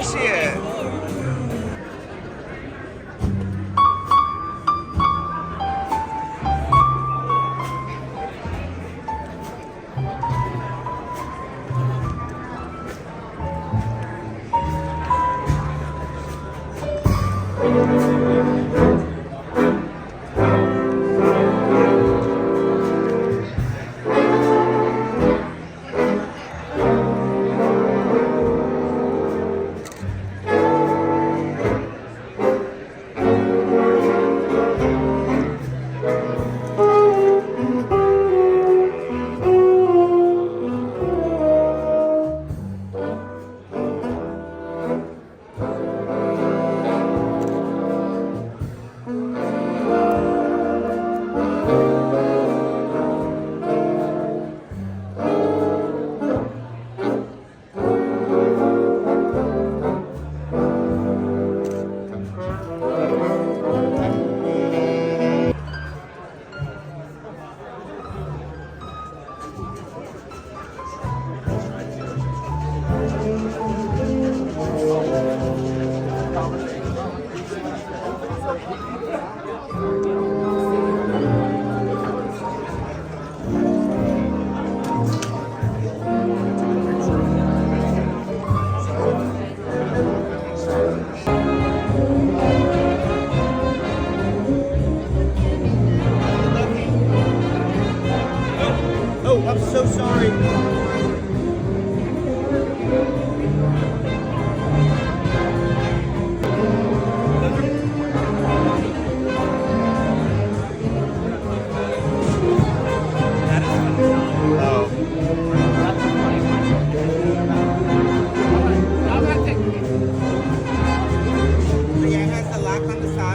Where's she at? Oh, I'm so sorry.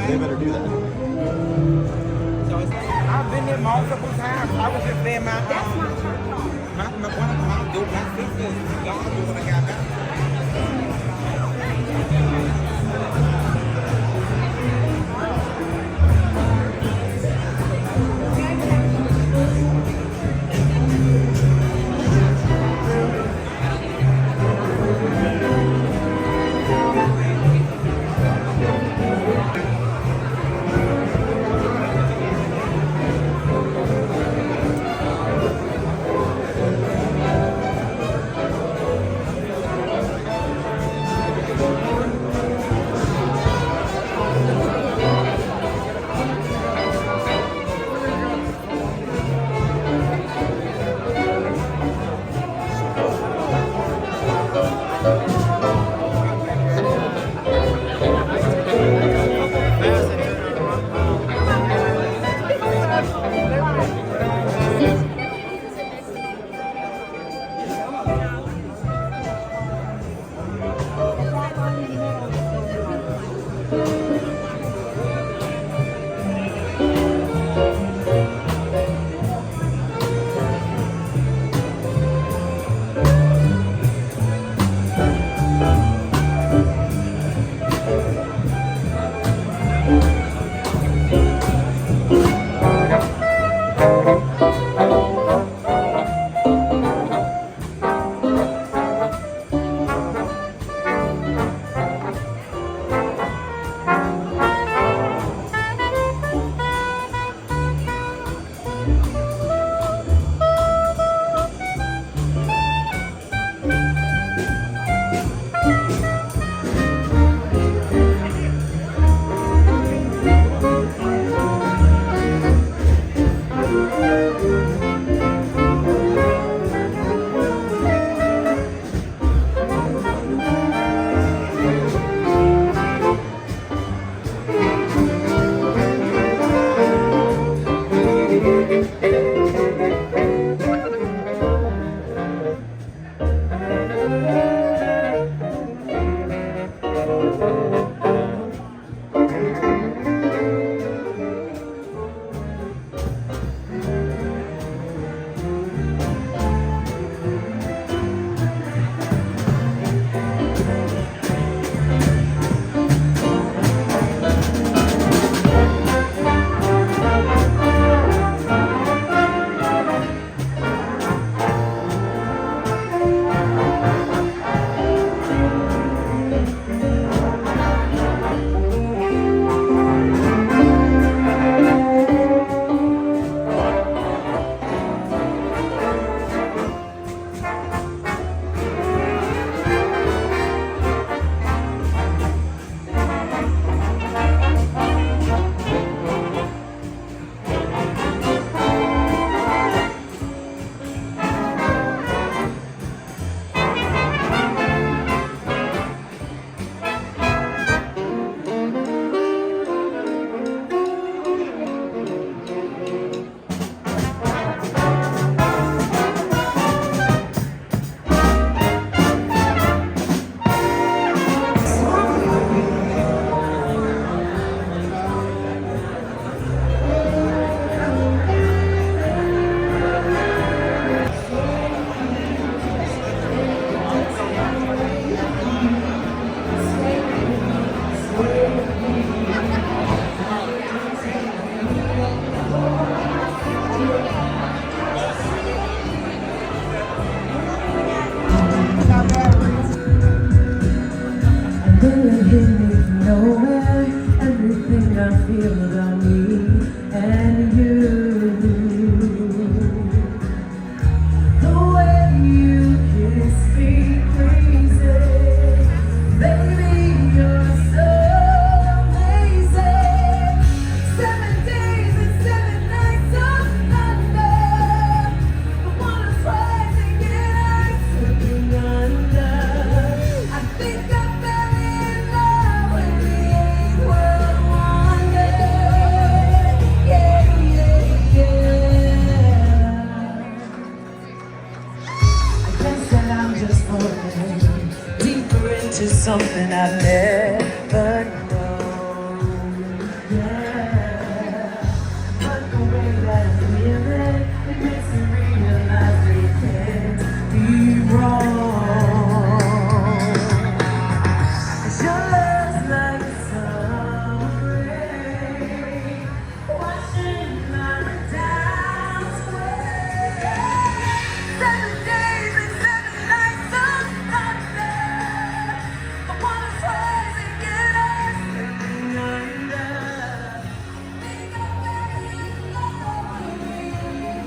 They better do that. So I've been there multiple times. I was just there my That's my church home. my one of my sisters. God do when I got back. field on me and you. The way you kiss me crazy, baby, you're so amazing. 7 days and 7 nights of thunder. The water's rising and I'm slipping under. I think I fell in love with the 8th world wonder. Yeah, yeah, yeah. I guess that I'm just falling deeper into something I've never known. Yeah, but the way that I feel it makes me realize we can't be wrong. 'Cause your love's like a summer rain, washing my doubts away. 7 days and 7 nights of thunder. The water's rising and I'm slipping under. Think I fell in love with you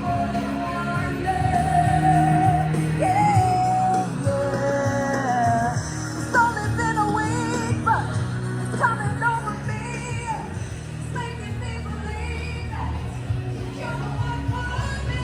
for the wonder. Yeah. It's only been a week, but it's coming over me. It's making me believe that you're the one for me.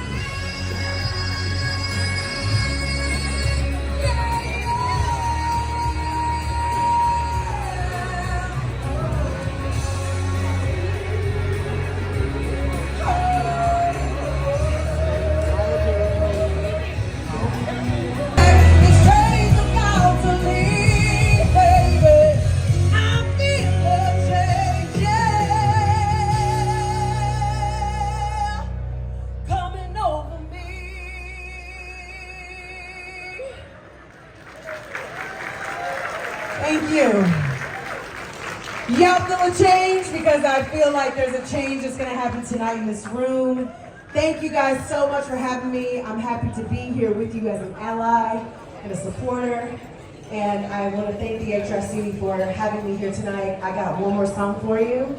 These trains about to leave, baby. I feel a change, yeah, coming over me. Thank you. Y'all feel a change? Because I feel like there's a change that's going to happen tonight in this room. Thank you guys so much for having me. I'm happy to be here with you as an ally and a supporter. And I want to thank the HRC for having me here tonight. I got one more song for you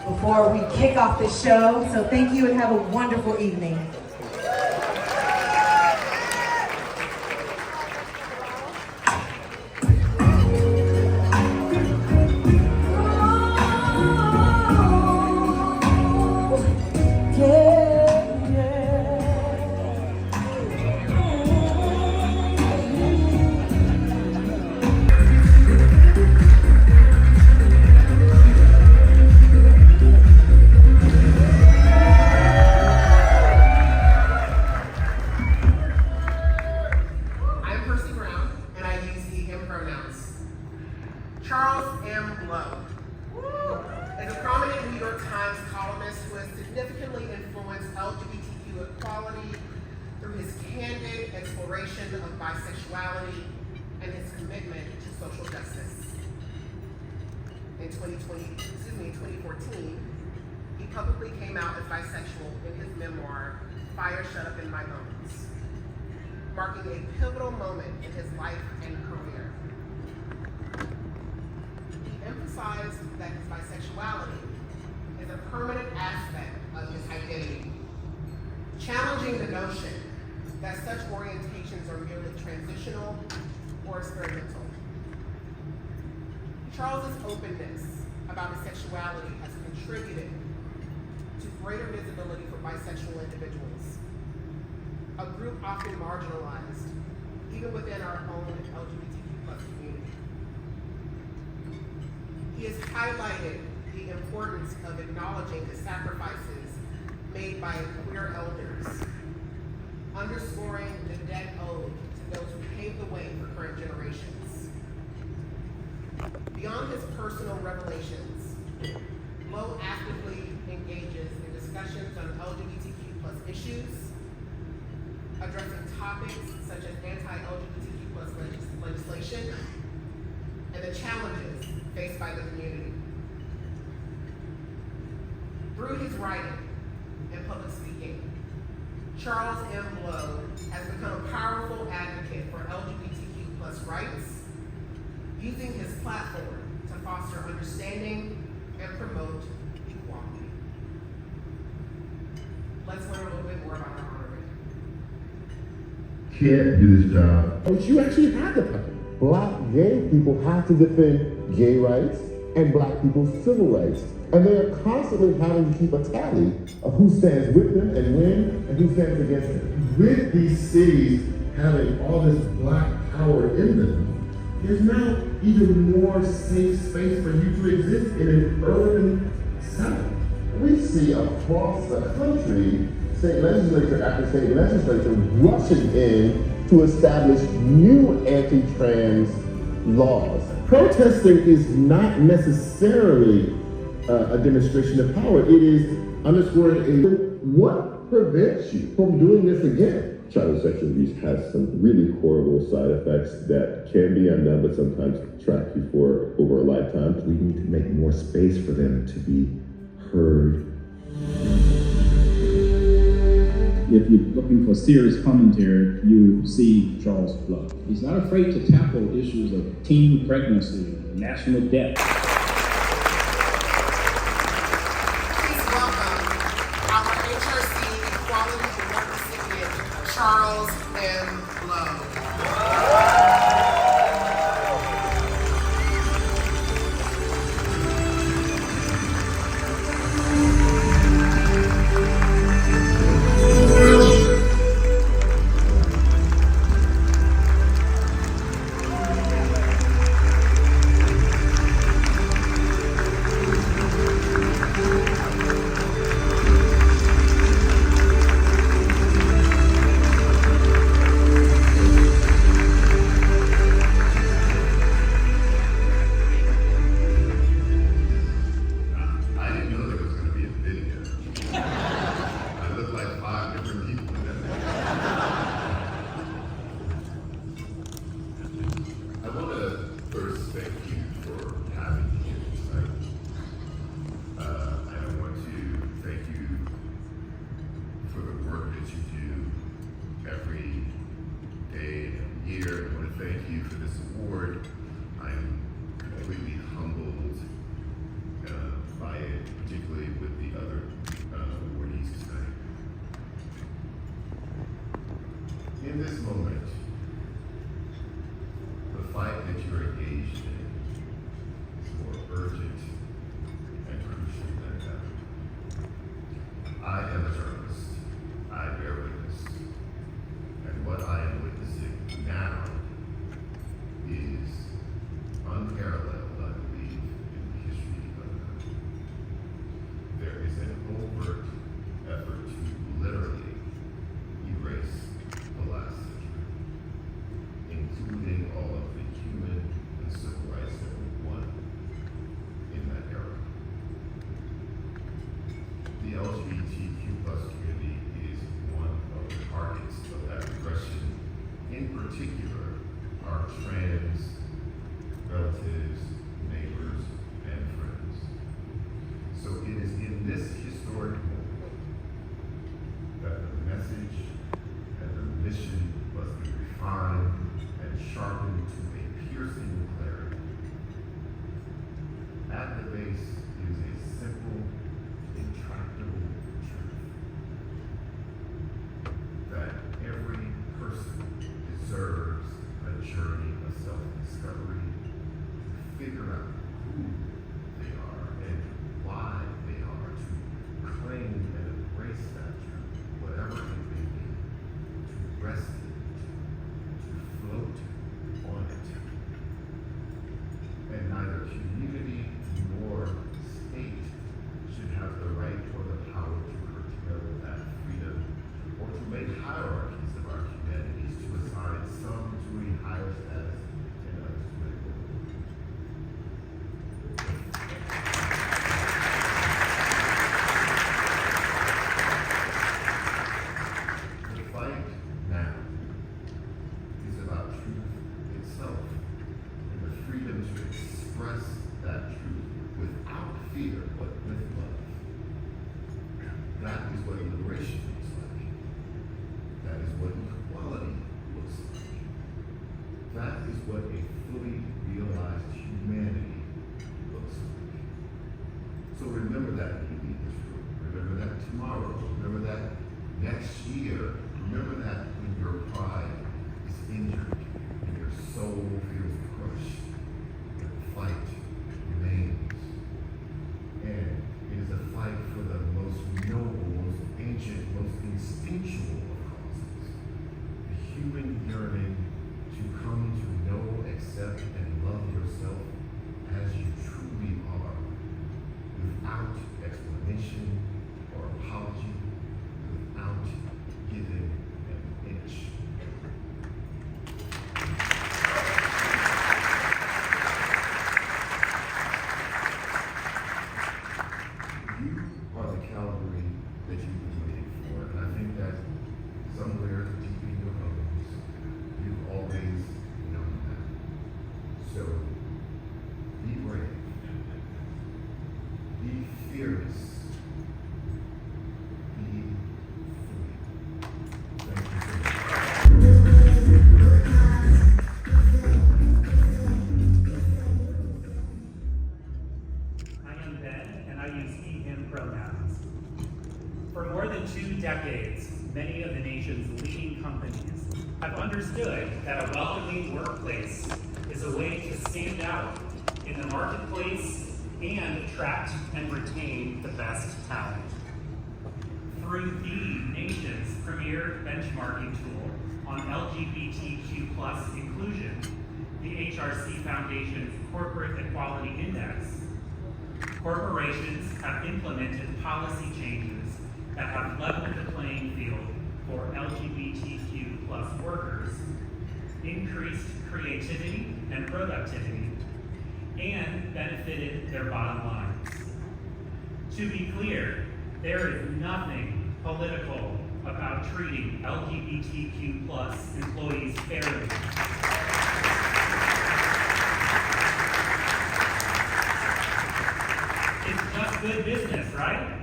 before we kick off this show. So thank you and have a wonderful evening. I'm Percy Brown, and I use he, him pronouns. Charles M. Blow is a prominent New York Times columnist who has significantly influenced LGBTQ equality through his candid exploration of bisexuality and his commitment to social justice. In 2014, he publicly came out as bisexual in his memoir, Fire Shut Up in My Bones, marking a pivotal moment in his life and career. He emphasized that his bisexuality is a permanent aspect of his identity, challenging the notion that such orientations are merely transitional or experimental. Charles's openness about his sexuality has contributed to greater visibility for bisexual individuals, a group often marginalized, even within our own LGBTQ+ community. He has highlighted the importance of acknowledging the sacrifices made by queer elders, underscoring the debt owed to those who paved the way for current generations. Beyond his personal revelations, Blow actively engages in discussions on LGBTQ+ issues, addressing topics such as anti-LGBTQ+ legislation and the challenges faced by the community. Through his writing and public speaking, Charles M. Blow has become a powerful advocate for LGBTQ+ rights, using his platform to foster understanding and promote equality. can't do this job. But you actually have the power. Black gay people have to defend gay rights and black people's civil rights. And they are constantly having to keep a tally of who stands with them and when, and who stands against them. With these cities having all this black power in them, there's now even more safe space for you to exist in an urban South. We see across the country state legislature after state legislature rushing in to establish new anti-trans laws. Protesting is not necessarily a demonstration of power. It is underscoring what prevents you from doing this again. Child sexual abuse has some really horrible side effects that can be undone, but sometimes track you for over a lifetime. We need to make more space for them to be heard. If you're looking for serious commentary, you see Charles Bluff. He's not afraid to tackle issues of teen pregnancy, national debt. Please welcome our HRC Equality Award recipient, Charles M. Love. Thank you for this award. I'm completely humbled by it, particularly with the other awardees tonight. In this moment, the fight that you're engaged in is more urgent and crucial than ever. I am a journalist. I bear witness. And what I am witnessing now is unparalleled, I believe, in the history of the country. There is an overt effort to literally erase the last century, including all of the human and civil rights that were won in that era. The LGBTQ+ community is one of the targets of that repression. In particular, our trans relatives, neighbors, and friends. So it is in this historic moment that the message and the mission must be refined and sharpened to a piercing clarity. At the base is a simple, intractable truth that every person deserves a journey of self-discovery to figure out who they are and why they are, to claim and embrace that truth, whatever it may be, to rest in it, to float on it. And neither community nor state should have the right or the power to curtail that freedom or to make hierarchies of our humanities to assign some to a higher status and others to a lower. The fight now is about truth itself and the freedom to express that truth without fear but with love. That is what liberation looks like. That is what equality looks like. That is what a fully realized humanity looks like. So remember that when you leave this room. Remember that tomorrow. Remember that next year. Remember that when your pride have understood that a welcoming workplace is a way to stand out in the marketplace and attract and retain the best talent. Through the nation's premier benchmarking tool on LGBTQ+ inclusion, the HRC Foundation's Corporate Equality Index, corporations have implemented policy changes that have leveled the playing field for LGBTQ+ workers, increased creativity and productivity, and benefited their bottom lines. To be clear, there is nothing political about treating LGBTQ+ employees fairly. It's just good business, right?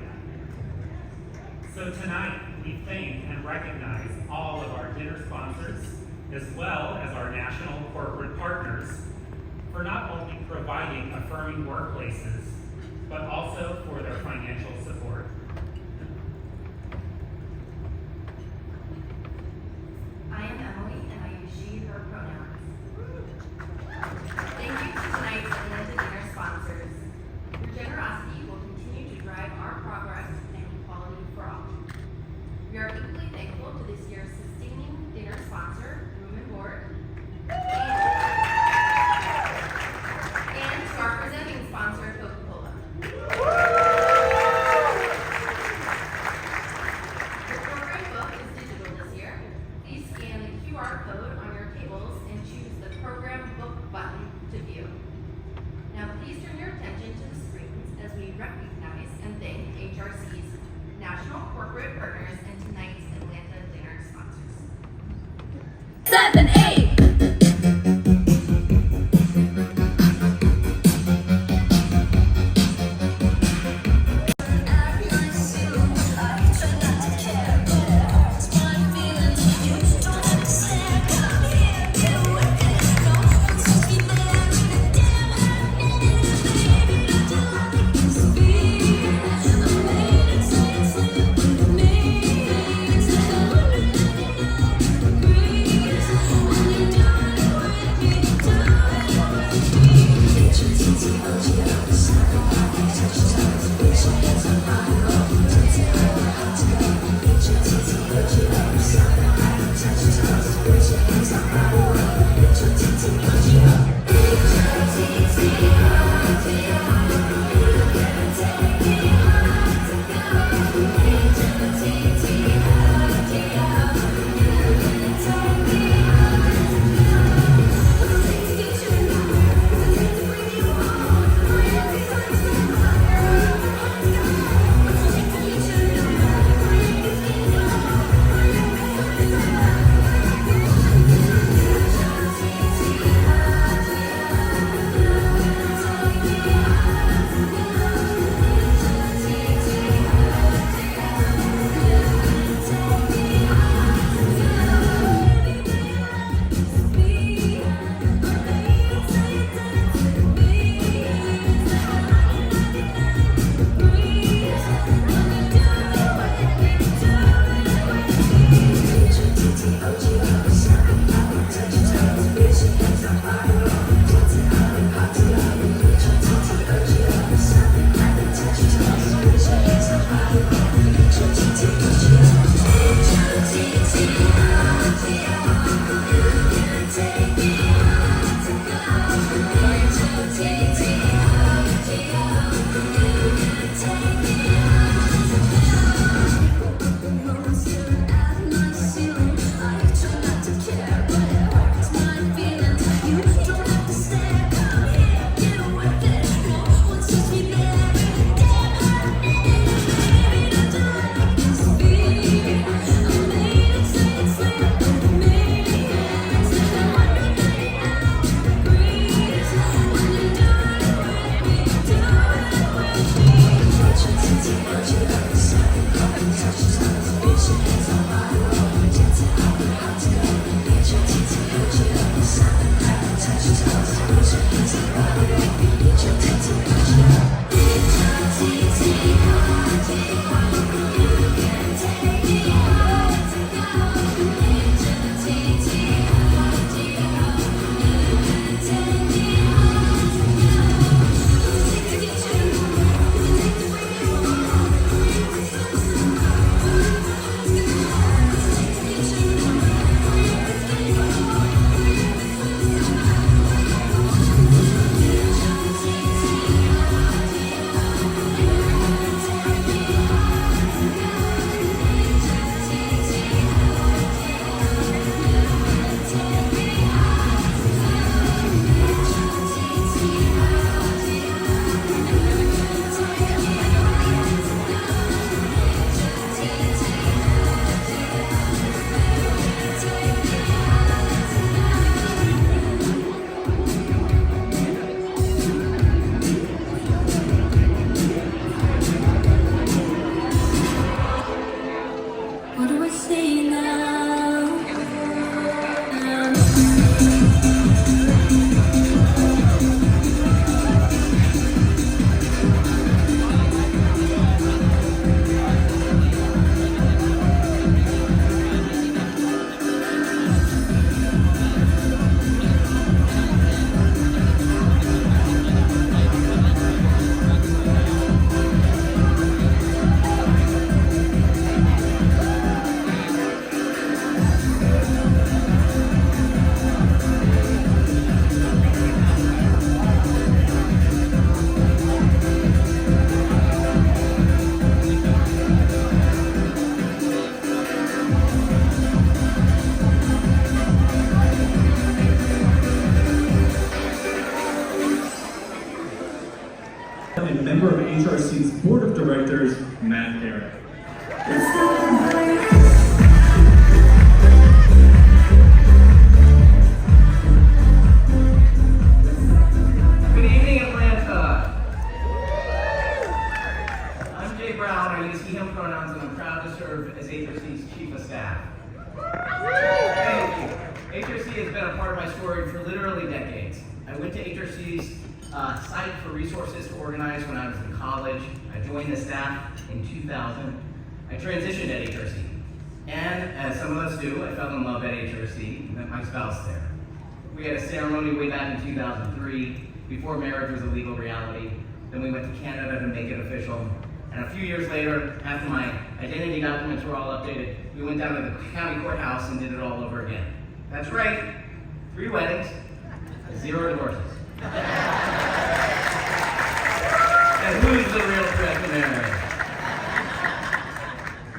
So tonight, we thank and recognize all of our dinner sponsors, as well as our national corporate partners, for not only providing affirming workplaces, but also for their financial support. I am Emily, and I use she, her pronouns. Thank you to tonight's Atlanta Dinner sponsors. Your generosity will continue to drive our progress and equality for all. We are equally thankful to this year's sustaining dinner sponsor, Room and Board, and to our presenting sponsor, Coca-Cola. The program book is digital this year. Please scan the QR code on your tables and choose the program book button to view. Now please turn your attention to the screens as we recognize and thank HRC's national corporate partners and tonight's Atlanta Dinner sponsors. 7, 8. and member of HRC's Board of Directors, Matt Garrett. Good evening, Atlanta. I'm Jay Brown. I use he, him pronouns, and I'm proud to serve as HRC's Chief of Staff. Thank you. HRC has been a part of my story for literally decades. I went to HRC's site for resources to organize when I was in college. I joined the staff in 2000. I transitioned at HRC. And as some of us do, I fell in love at HRC and met my spouse there. We had a ceremony way back in 2003, before marriage was a legal reality. Then we went to Canada to make it official. And a few years later, after my identity documents were all updated, we went down to the county courthouse and did it all over again. That's right, 3 weddings, 0 divorces. And who's the real threat to marriage?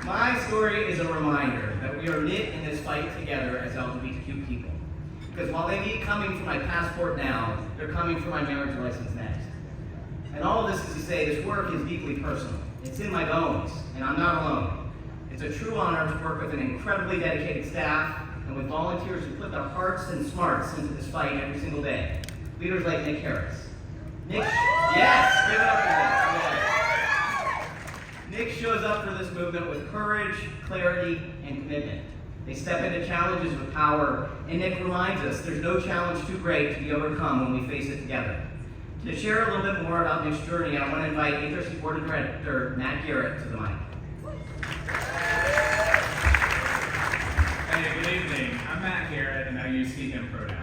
My story is a reminder that we are knit in this fight together as LGBTQ people. Because while they need coming for my passport now, they're coming for my marriage license next. And all of this is to say this work is deeply personal. It's in my bones, and I'm not alone. It's a true honor to work with an incredibly dedicated staff and with volunteers who put their hearts and smarts into this fight every single day. Leaders like Nick Harris. Yes, give it up for Nick. Nick shows up for this movement with courage, clarity, and commitment. They step into challenges with power, and Nick reminds us there's no challenge too great to be overcome when we face it together. To share a little bit more about Nick's journey, I want to invite HRC Board of Director Matt Garrett to the mic. Hey, good evening. I'm Matt Garrett, and I use he, him pronouns.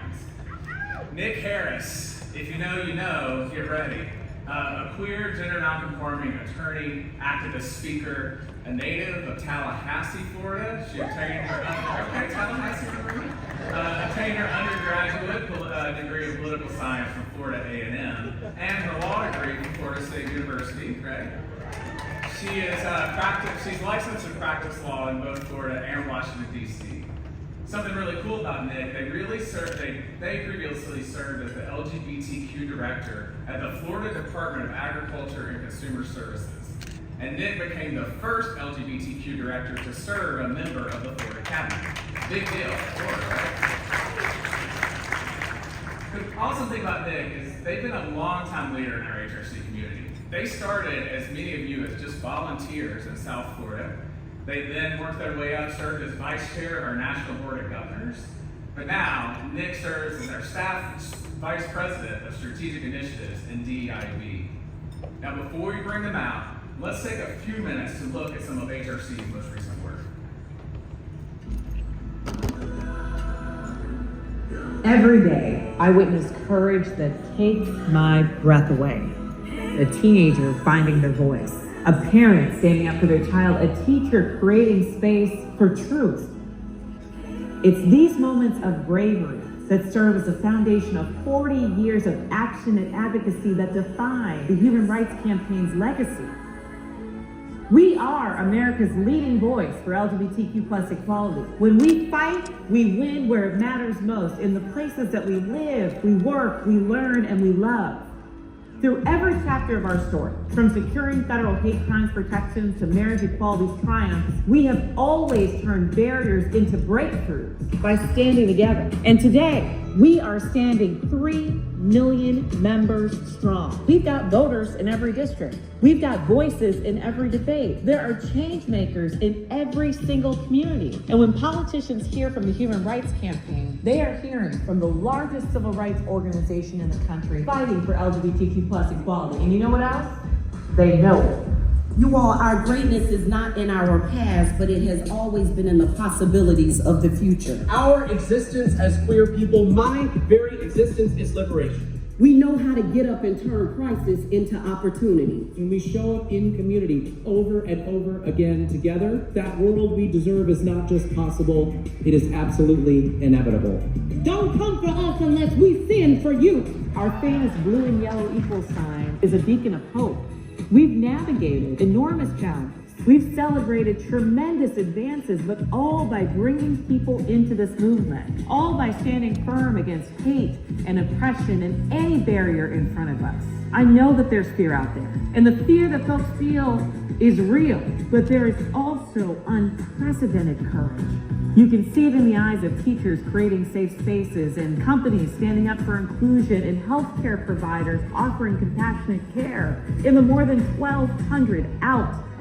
Nick Harris, if you know, you know, get ready. A queer, gender nonconforming attorney, activist speaker, a native of Tallahassee, Florida. She obtained her obtained her undergraduate degree in political science from Florida A&M, and her law degree from Florida State University, right? She's licensed to practice law in both Florida and Washington, D.C. Something really cool about Nick, they previously served as the LGBTQ director at the Florida Department of Agriculture and Consumer Services. And Nick became the first LGBTQ director to serve a member of the Florida cabinet. Big deal, Florida, right? The awesome thing about Nick is they've been a long-time leader in our HRC community. They started, as many of you, as just volunteers in South Florida. They then worked their way up, served as vice chair of our National Board of Governors. But now, Nick serves as our staff vice president of strategic initiatives in DEIB. Now, before we bring them out, let's take a few minutes to look at some of HRC's most recent work. Every day, I witness courage that takes my breath away. A teenager finding their voice, a parent standing up for their child, a teacher creating space for truth. It's these moments of bravery that serve as the foundation of 40 years of action and advocacy that define the Human Rights Campaign's legacy. We are America's leading voice for LGBTQ+ equality. When we fight, we win where it matters most, in the places that we live, we work, we learn, and we love. Through every chapter of our story, from securing federal hate crimes protections to marriage equality's triumphs, we have always turned barriers into breakthroughs by standing together. And today, we are standing 3 million members strong. We've got voters in every district. We've got voices in every debate. There are change makers in every single community. And when politicians hear from the Human Rights Campaign, they are hearing from the largest civil rights organization in the country fighting for LGBTQ+ equality. And you know what else? They know it. You all, our greatness is not in our past, but it has always been in the possibilities of the future. Our existence as queer people, my very existence is liberation. We know how to get up and turn crisis into opportunity. When we show up in community over and over again together, that world we deserve is not just possible, it is absolutely inevitable. Don't come for us unless we sin for you. Our famous blue and yellow equal sign is a beacon of hope. We've navigated enormous challenges. We've celebrated tremendous advances, but all by bringing people into this movement, all by standing firm against hate and oppression and any barrier in front of us. I know that there's fear out there, and the fear that folks feel is real, but there is also unprecedented courage. You can see it in the eyes of teachers creating safe spaces, and companies standing up for inclusion, and healthcare providers offering compassionate care, in the more than 1,200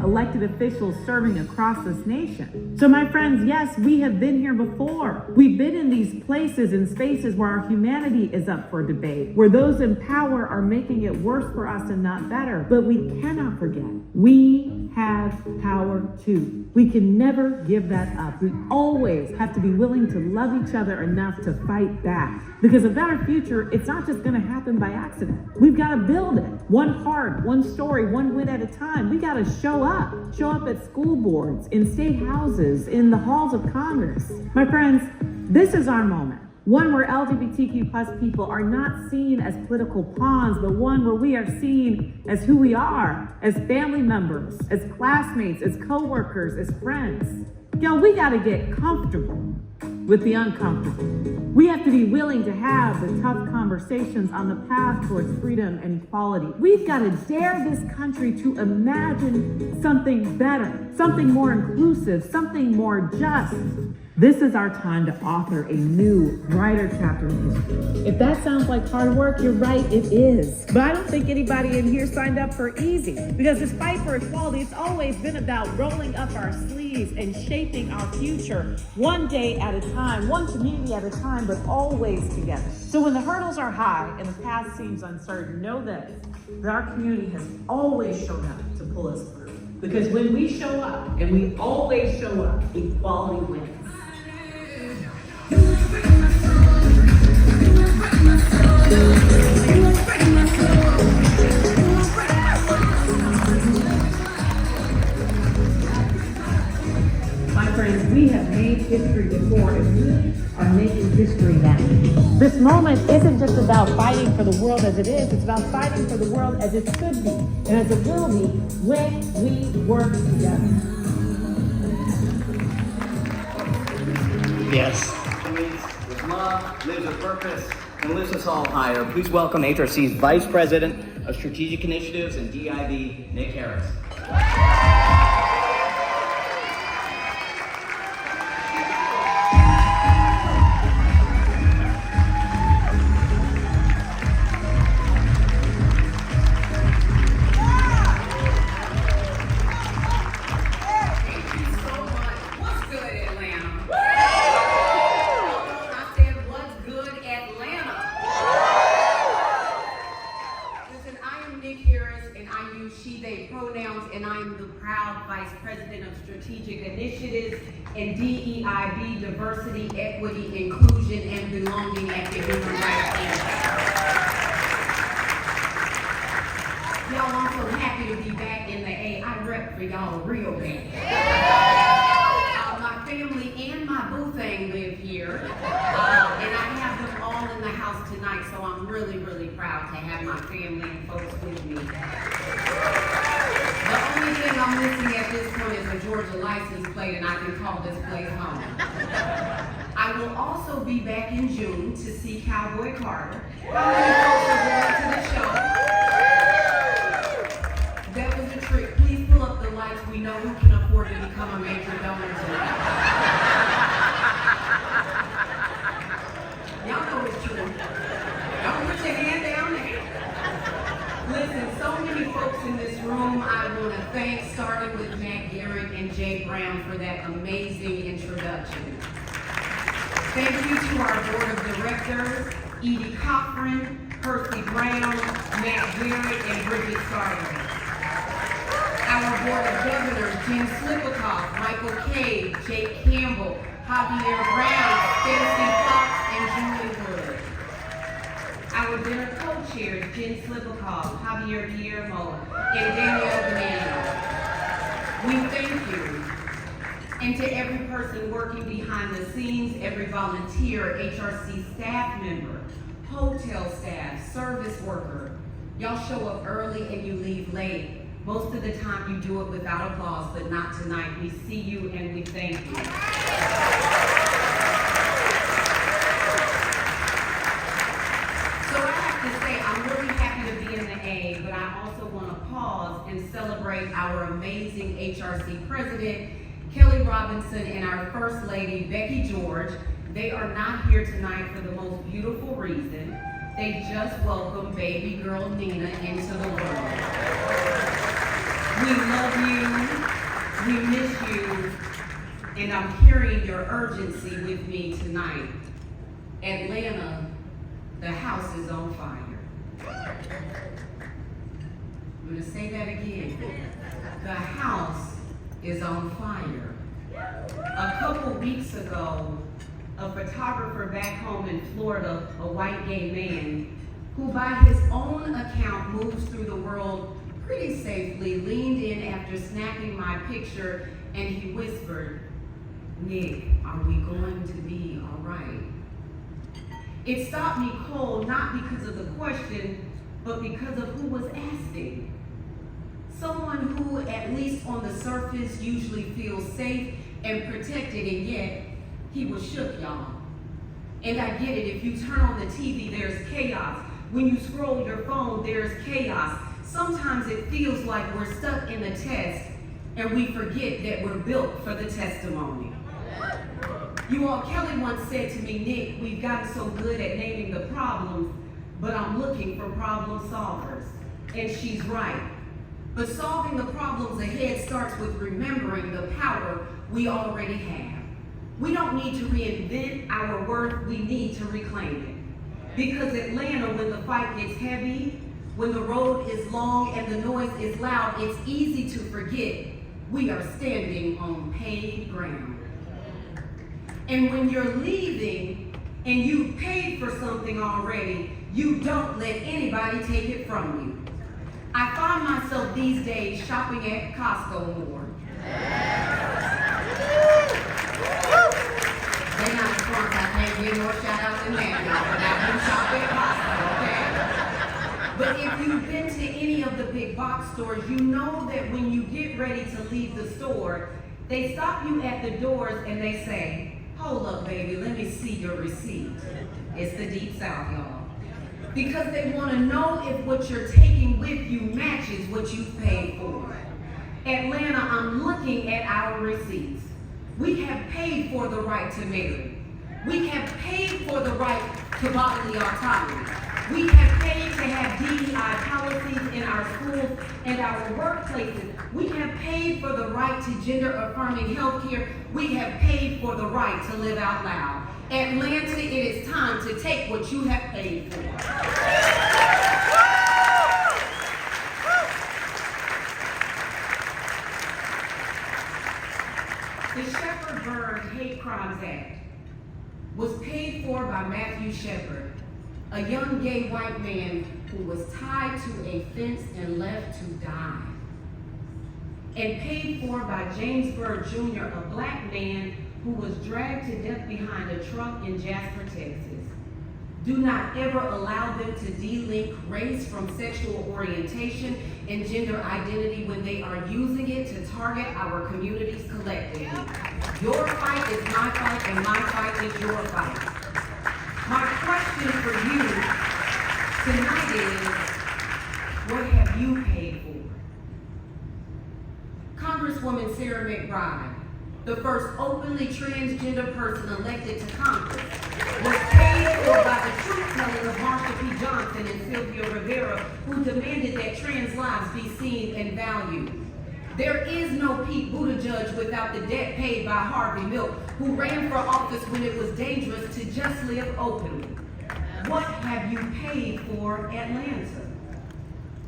elected officials serving across this nation. So my friends, yes, we have been here before. We've been in these places and spaces where our humanity is up for debate, where those in power are making it worse for us and not better. But we cannot forget, we have power too. We can never give that up. We always have to be willing to love each other enough to fight back. Because a better future, it's not just gonna happen by accident. We've gotta build it. One heart, one story, one win at a time. We gotta show up at school boards, in state houses, in the halls of Congress. My friends, this is our moment. One where LGBTQ+ people are not seen as political pawns, but one where we are seen as who we are, as family members, as classmates, as coworkers, as friends. Yo, we gotta get comfortable with the uncomfortable. We have to be willing to have the tough conversations on the path towards freedom and equality. We've got to dare this country to imagine something better, something more inclusive, something more just. This is our time to author a new, brighter chapter in history. If that sounds like hard work, you're right, it is. But I don't think anybody in here signed up for easy, because this fight for equality, it's always been about rolling up our sleeves and shaping our future one day at a time, one community at a time, but always together. So when the hurdles are high and the path seems uncertain, know this, that our community has always shown up to pull us through. Because when we show up, and we always show up, equality wins. My friends, we have made history before, and we are making history now. This moment isn't just about fighting for the world as it is, it's about fighting for the world as it should be, and as it will be when we work together. Yes. With love, lives with purpose, and lifts us all higher. Please welcome HRC's Vice President of Strategic Initiatives and DIB, Nick Harris. And DEIB, diversity, equity, inclusion, and belonging at the Human Rights Campaign. Y'all, I'm so happy to be back in the A. I rep for y'all real bad. My family and my boo thing live here, and I have them all in the house tonight, so I'm really, really proud to have my family and folks with me. The only thing I'm missing at this point is a Georgia license plate, and I can call this place home. I will also be back in June to see Cowboy Carter. How many folks are going to the show? That was a trick. Please pull up the lights. We know who can afford to become a major donor tonight. Y'all know it's true. Don't put your hand down there. Listen, so many folks in this room I want to thank, starting with Matt Garrett and Jay Brown for that amazing introduction. Thank you to our board of directors, Edie Cochran, Percy Brown, Matt Garrett, and Bridget Sarver. Our board of governors, Jen Slipikoff, Michael Cade, Jake Campbell, Javier Brown, Stacey Fox, and Julie Wood. Our dinner co-chairs, Jen Slipikoff, Javier Guillermo, and Danielle Bonanno. We thank you. And to every person working behind the scenes, every volunteer, HRC staff member, hotel staff, service worker, y'all show up early and you leave late. Most of the time you do it without applause, but not tonight. We see you and we thank you. So I have to say, I'm really happy to be in the A. I also want to pause and celebrate our amazing HRC president, Kelly Robinson, and our First Lady, Becky George. They are not here tonight for the most beautiful reason. They just welcomed baby girl Nina into the world. We love you, we miss you, and I'm hearing your urgency with me tonight. Atlanta, the house is on fire. I'm gonna say that again. The house is on fire. A couple weeks ago, a photographer back home in Florida, a white gay man, who by his own account moves through the world pretty safely, leaned in after snapping my picture and he whispered, "Nick, are we going to be all right?" It stopped me cold, not because of the question, but because of who was asking. Someone who, at least on the surface, usually feels safe and protected, and yet he was shook, y'all. And I get it, if you turn on the TV, there's chaos. When you scroll your phone, there's chaos. Sometimes it feels like we're stuck in a test and we forget that we're built for the testimony. You all, Kelly once said to me, "Nick, we've gotten so good at naming the problems, but I'm looking for problem solvers." And she's right. But solving the problems ahead starts with remembering the power we already have. We don't need to reinvent our worth, we need to reclaim it. Because Atlanta, when the fight gets heavy, when the road is long and the noise is loud, it's easy to forget we are standing on paved ground. And when you're leaving and you paid for something already, you don't let anybody take it from you. I find myself these days shopping at Costco more. They're not the front, I can't give more shout out than that, y'all, but I've been shopping at Costco, okay? But if you've been to any of the big box stores, you know that when you get ready to leave the store, they stop you at the doors and they say, "Hold up, baby, let me see your receipt." It's the Deep South, y'all. Because they want to know if what you're taking with you matches what you've paid for. Atlanta, I'm looking at our receipts. We have paid for the right to marry. We have paid for the right to bodily autonomy. We have paid to have DEI policies in our schools and our workplaces. We have paid for the right to gender-affirming health care. We have paid for the right to live out loud. Atlanta, it is time to take what you have paid for. The Shepard-Byrne Hate Crimes Act was paid for by Matthew Shepard, a young gay white man who was tied to a fence and left to die. And paid for by James Byrd Jr., a black man who was dragged to death behind a truck in Jasper, Texas. Do not ever allow them to de-link race from sexual orientation and gender identity when they are using it to target our communities collectively. Your fight is my fight and my fight is your fight. My question for you tonight is, what have you paid for? Congresswoman Sarah McBride, the first openly transgender person elected to Congress, was paid for by the truth-telling of Marsha P. Johnson and Sylvia Rivera, who demanded that trans lives be seen and valued. There is no Pete Buttigieg without the debt paid by Harvey Milk, who ran for office when it was dangerous to just live openly. What have you paid for Atlanta?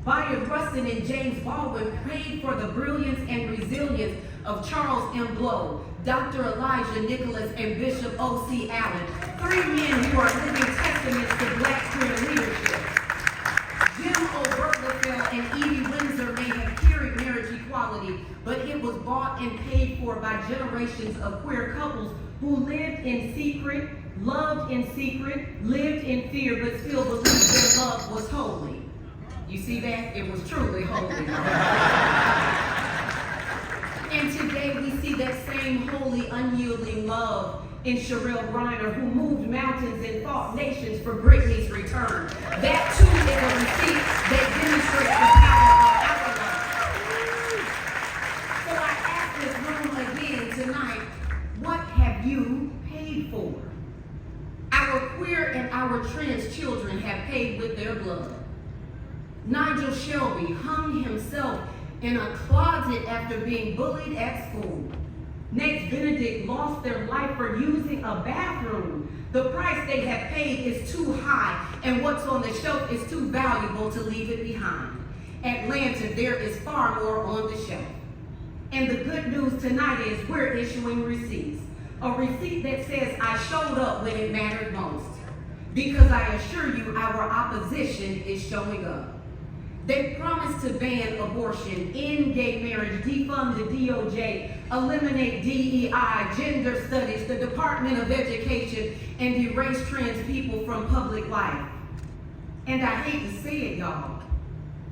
Byron Rustin and James Baldwin paid for the brilliance and resilience of Charles M. Blow, Dr. Elijah Nicholas, and Bishop O.C. Allen, three men who are living testaments to black queer leadership. Jim Obergefell and Edie Windsor may have carried marriage equality, but it was bought and paid for by generations of queer couples who lived in secret, loved in secret, lived in fear, but still believed their love was holy. You see that? It was truly holy. And today we see that same holy, unyielding love in Sherelle Griner, who moved mountains and fought nations for Brittany's return. That too is a receipt that demonstrates the power Nigel Shelby hung himself in a closet after being bullied at school. Next, Benedict lost their life for using a bathroom. The price they have paid is too high, and what's on the shelf is too valuable to leave it behind. Atlanta, there is far more on the shelf. And the good news tonight is we're issuing receipts. A receipt that says I showed up when it mattered most. Because I assure you, our opposition is showing up. They promised to ban abortion, end gay marriage, defund the DOJ, eliminate DEI, gender studies, the Department of Education, and erase trans people from public life. And I hate to say it, y'all.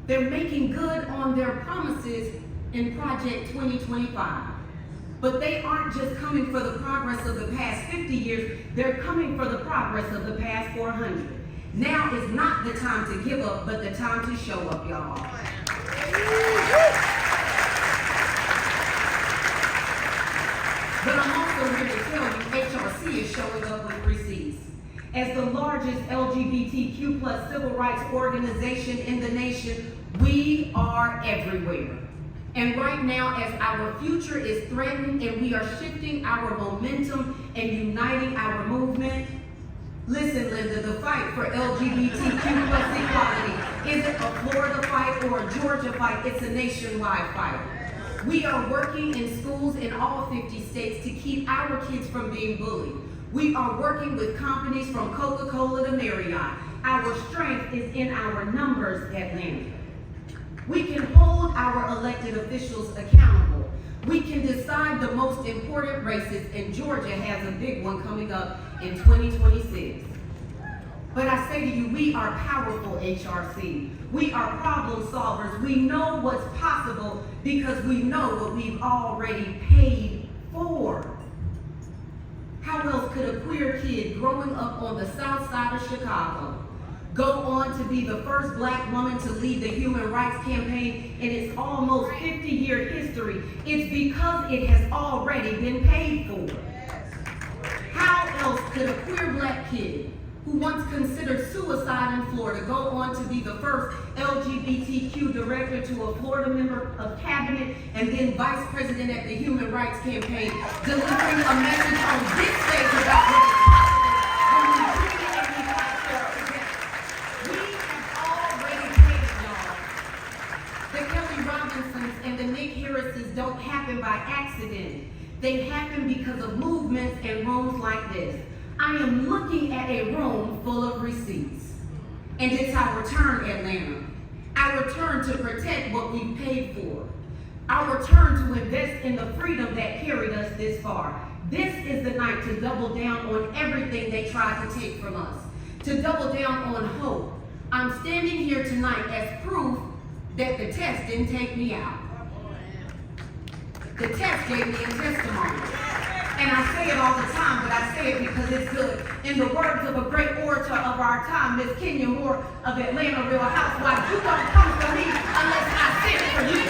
They're making good on their promises in Project 2025. But they aren't just coming for the progress of the past 50 years, they're coming for the progress of the past 400. Now is not the time to give up, but the time to show up, y'all. But I'm also here to tell you, HRC is showing up with receipts. As the largest LGBTQ+ civil rights organization in the nation, we are everywhere. And right now, as our future is threatened and we are shifting our momentum and uniting our movement, listen, Linda, the fight for LGBTQ+ equality isn't a Florida fight or a Georgia fight, it's a nationwide fight. We are working in schools in all 50 states to keep our kids from being bullied. We are working with companies from Coca-Cola to Marriott. Our strength is in our numbers, Atlanta. We can hold our elected officials accountable. We can decide the most important races, and Georgia has a big one coming up in 2026. But I say to you, we are powerful, HRC. We are problem solvers. We know what's possible because we know what we've already paid for. How else could a queer kid growing up on the south side of Chicago go on to be the first Black woman to lead the Human Rights Campaign in its almost 50-year history? It's because it has already been paid for. How else could a queer Black kid who once considered suicide in Florida go on to be the first LGBTQ director to a Florida member of cabinet and then vice president at the Human Rights Campaign, delivering a message on this stage about what is possible when we bring it and we fight for it together? We have already paid, y'all. The Kelly Robinsons and the Nick Harrises don't happen by accident. They happen because of movements and rooms like this. I am looking at a room full of receipts. And it's our turn, Atlanta. Our turn to protect what we paid for. Our turn to invest in the freedom that carried us this far. This is the night to double down on everything they tried to take from us. To double down on hope. I'm standing here tonight as proof that the test didn't take me out. The test gave me a testimony. And I say it all the time, but I say it because it's good. In the words of a great orator of our time, Miss Kenya Moore of Atlanta Real Housewives, you don't come for me unless I send for you.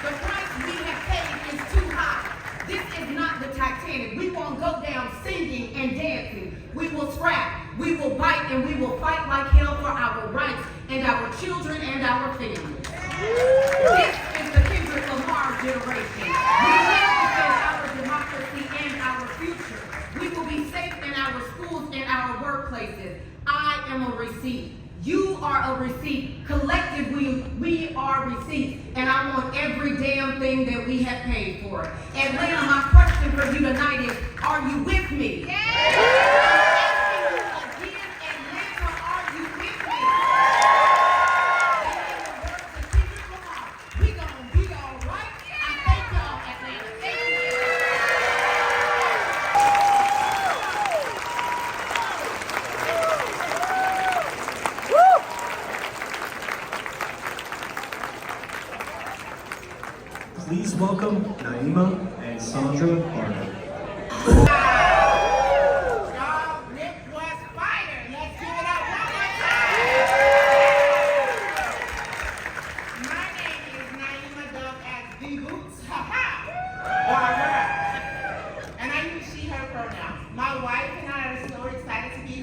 The price we have paid is too high. This is not the Titanic. We won't go down singing and dancing. We will scrap, we will bite, and we will fight like hell for our rights and our children and our families. This is the Kendrick Lamar generation. We will defend our democracy and our future. We will be safe in our schools and our workplaces. I am a receipt. You are a receipt. Collectively, we are receipts. And I want every damn thing that we have paid for. Atlanta, my question for you tonight is, are you with me? Yeah. Please welcome Naima and Sandra Arnold. And I use she, her pronouns. My wife and I are so excited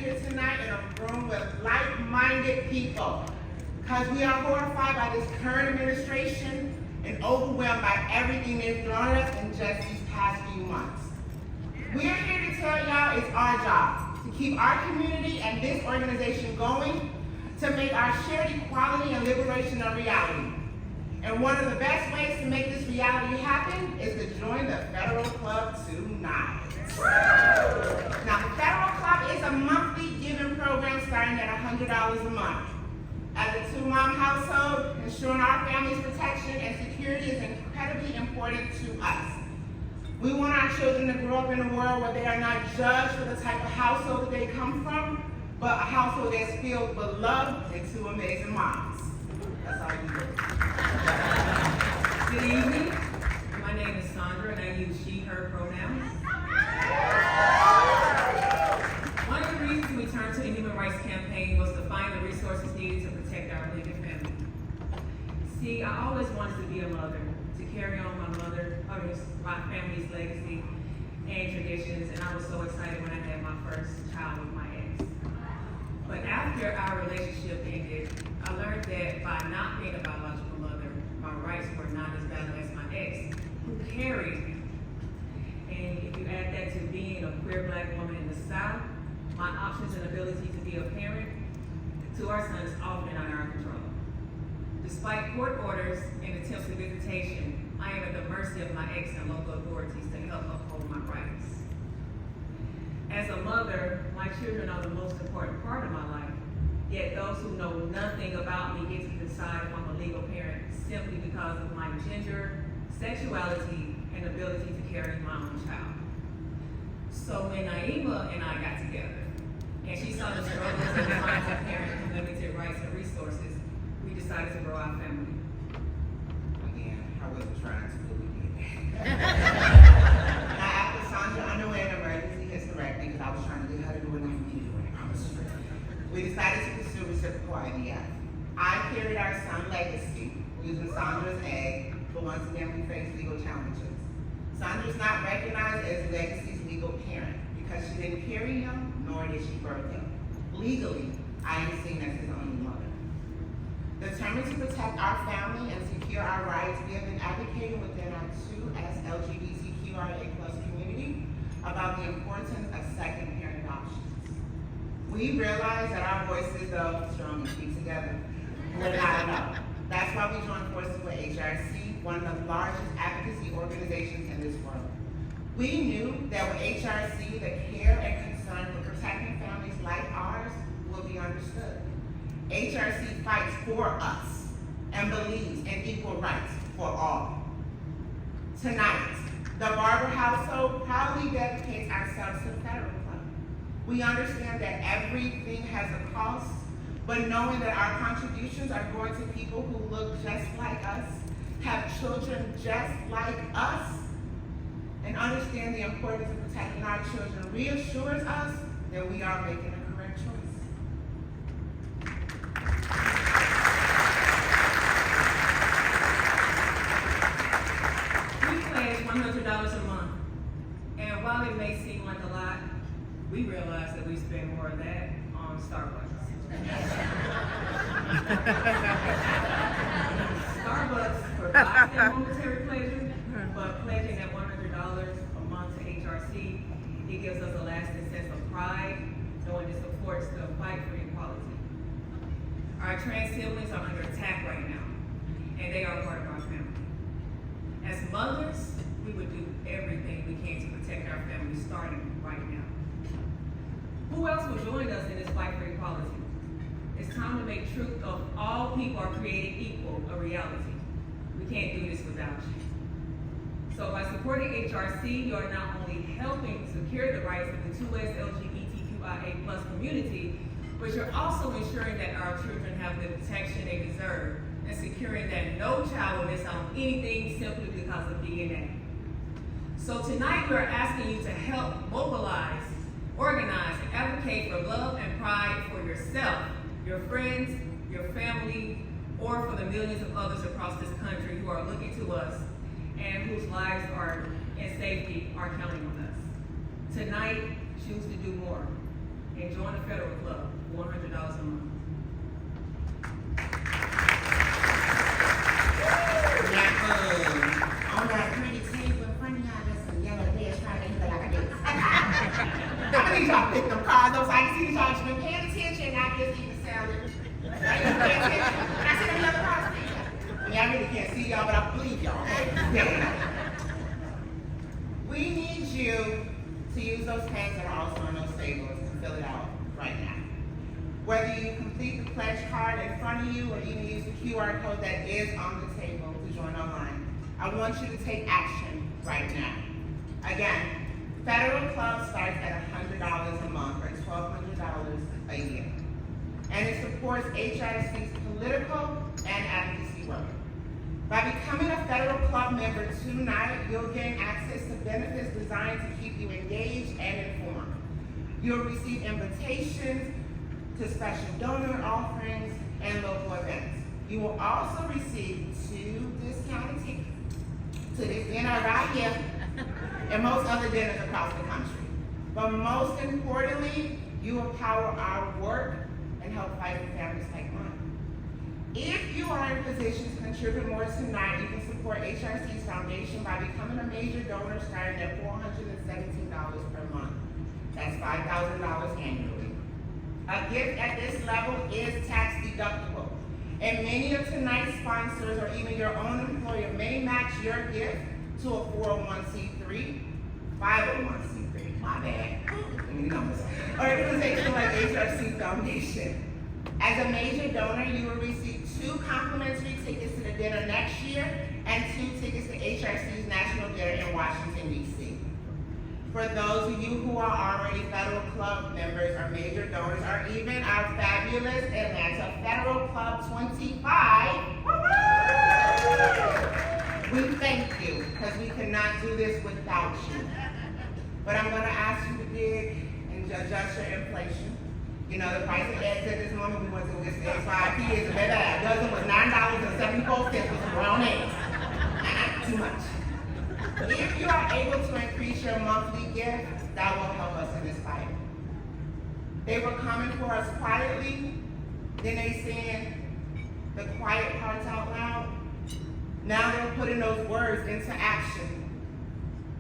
here tonight in a room with like-minded people, because we are horrified by this current administration and overwhelmed by everything they've thrown at us in just these past few months. We are here to tell y'all it's our job to keep our community and this organization going, to make our shared equality and liberation a reality. And one of the best ways to make this reality happen is to join the Federal Club tonight. Now, the Federal Club is a monthly giving program starting at $100 a month. As a two-mom household, ensuring our family's protection and security is incredibly important to us. We want our children to grow up in a world where they are not judged for the type of household that they come from, but a household that's filled with love and two amazing moms. That's all you do. Good evening. My name is Sandra and I use she, her pronouns. One of the reasons we turned to the Human Rights Campaign was to find the resources needed to protect our bleeding family. See, I always wanted to be a mother, to carry on my family's legacy and traditions, and I was so excited when I had my first child with my ex. But after our relationship ended, I learned that by not being a biological mother, my rights were not as valid as my ex, who carried me. And if you add that to being a queer Black woman in the South, my options and ability to be a parent to our son is often out of our control. Despite court orders and attempts at visitation, I am at the mercy of my ex and local authorities to help uphold my rights. As a mother, my children are the most important part of my life, yet those who know nothing about me get to decide if I'm a legal parent simply because of my gender, sexuality, and ability to carry my own child. So when Naima and I got together, and she saw the struggles and defiance of parents with limited rights and resources, we decided to grow our family. Again, I wasn't trying to, but we did. Now, after Sandra underwent an emergency hysterectomy, because I was trying to get her to do what I needed to do, I was straight. We decided to pursue reciprocal IVF. I carried our son's legacy using Sandra's egg, but once again we faced legal challenges. Sandra's not recognized as Legacy's legal parent because she didn't carry him, nor did she birth him. Legally, I am seen as his only mother. Determined to protect our family and secure our rights, we have been advocating within our 2S LGBTQIA+ community about the importance of second parent adoptions. We realize that our voices, though strong and speak together, we're not enough. That's why we joined forces with HRC, one of the largest advocacy organizations in this world. We knew that with HRC, the care and concern for protecting families like ours will be understood. HRC fights for us and believes in equal rights for all. Tonight, the Barber household proudly dedicates ourselves to the Federal Club. We understand that everything has a cost, but knowing that our contributions are going to people who look just like us, have children just like us, and understand the importance of protecting our children reassures us that we are making a correct choice. We pledge $100 a month, and while it may seem like a lot, we realize that we spend more of that on Starbucks. Starbucks provides that momentary pleasure, but pledging that $100 a month to HRC, it gives us a lasting sense of pride, knowing it supports the fight for equality. Our trans siblings are under attack right now, and they are part of our family. As mothers, we would do everything we can to protect our family, starting right now. Who else will join us in this fight for equality? It's time to make truth of all people are created equal a reality. We can't do this without you. So by supporting HRC, you are not only helping secure the rights of the 2S LGBTQIA+ community, but you're also ensuring that our children have the protection they deserve and securing that no child will miss out on anything simply because of DNA. So tonight we're asking you to help mobilize, organize, and advocate for love and pride for yourself, your friends, your family, or for the millions of others across this country who are looking to us and whose lives are in safety are counting on us. Tonight, choose to do more. and join the federal club, $100 a month. On that pretty table in front of y'all, there's some yellow hairs trying to hit like a dick. I'm gonna need y'all to pick them cards up so I can see that y'all have been paying attention, not just eating salad. Y'all been paying attention. Can I see them yellow cards? I mean, I really can't see y'all, but I believe y'all. Yeah. We need you to use those pens that are also on those tables to fill it out right now. Whether you complete the pledge card in front of you or even use the QR code that is on the table to join online, I want you to take action right now. Again, federal club starts at $100 a month or $1,200 a year. And it supports HRC's political and advocacy work. By becoming a federal club member tonight, you'll gain access to benefits designed to keep you engaged and informed. You'll receive invitations to special donor offerings and local events. You will also receive 2 discounted tickets to this dinner right here and most other dinners across the country. But most importantly, you will power our work and help fight for families like mine. If you are in position to contribute more tonight, you can support HRC's foundation by becoming a major donor starting at $417 per month. That's $5,000 annually. A gift at this level is tax deductible. And many of tonight's sponsors or even your own employer may match your gift to a 401c3, 501c3, my bad, or organization like HRC Foundation. As a major donor, you will receive 2 complimentary tickets to the dinner next year and 2 tickets to HRC's National Dinner in Washington, D.C. For those of you who are already federal club members or major donors, or even our fabulous Atlanta Federal Club 25, we thank you, because we cannot do this without you. But I'm going to ask you to dig and adjust your inflation. You know, the price of eggs at this moment, we went to this eggs 5 kids, and baby, a dozen was $9.74 with some brown eggs. Too much. If you are able to increase your monthly gift, that will help us in this fight. They were coming for us quietly, then they saying the quiet parts out loud. Now they're putting those words into action.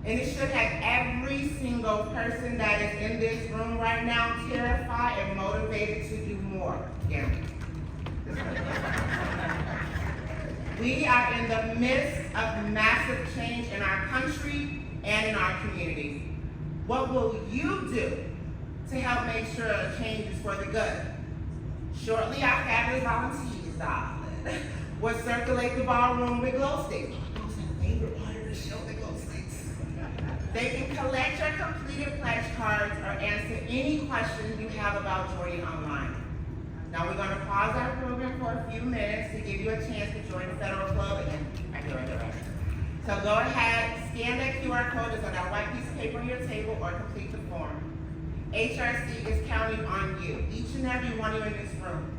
And it should have every single person that is in this room right now terrified and motivated to do more. Yeah. We are in the midst of massive change in our country and in our communities. What will you do to help make sure a change is for the good? Shortly, our fabulous volunteers, darling, will circulate the ballroom with glow sticks. Those are my favorite part of the show, the glow sticks. They can collect your completed pledge cards or answer any questions you have about joining online. Now we're going to pause our program for a few minutes to give you a chance to join the federal club again. Right here. So go ahead, scan that QR code that's on that white piece of paper on your table or complete the form. HRC is counting on you, each and every one of you in this room.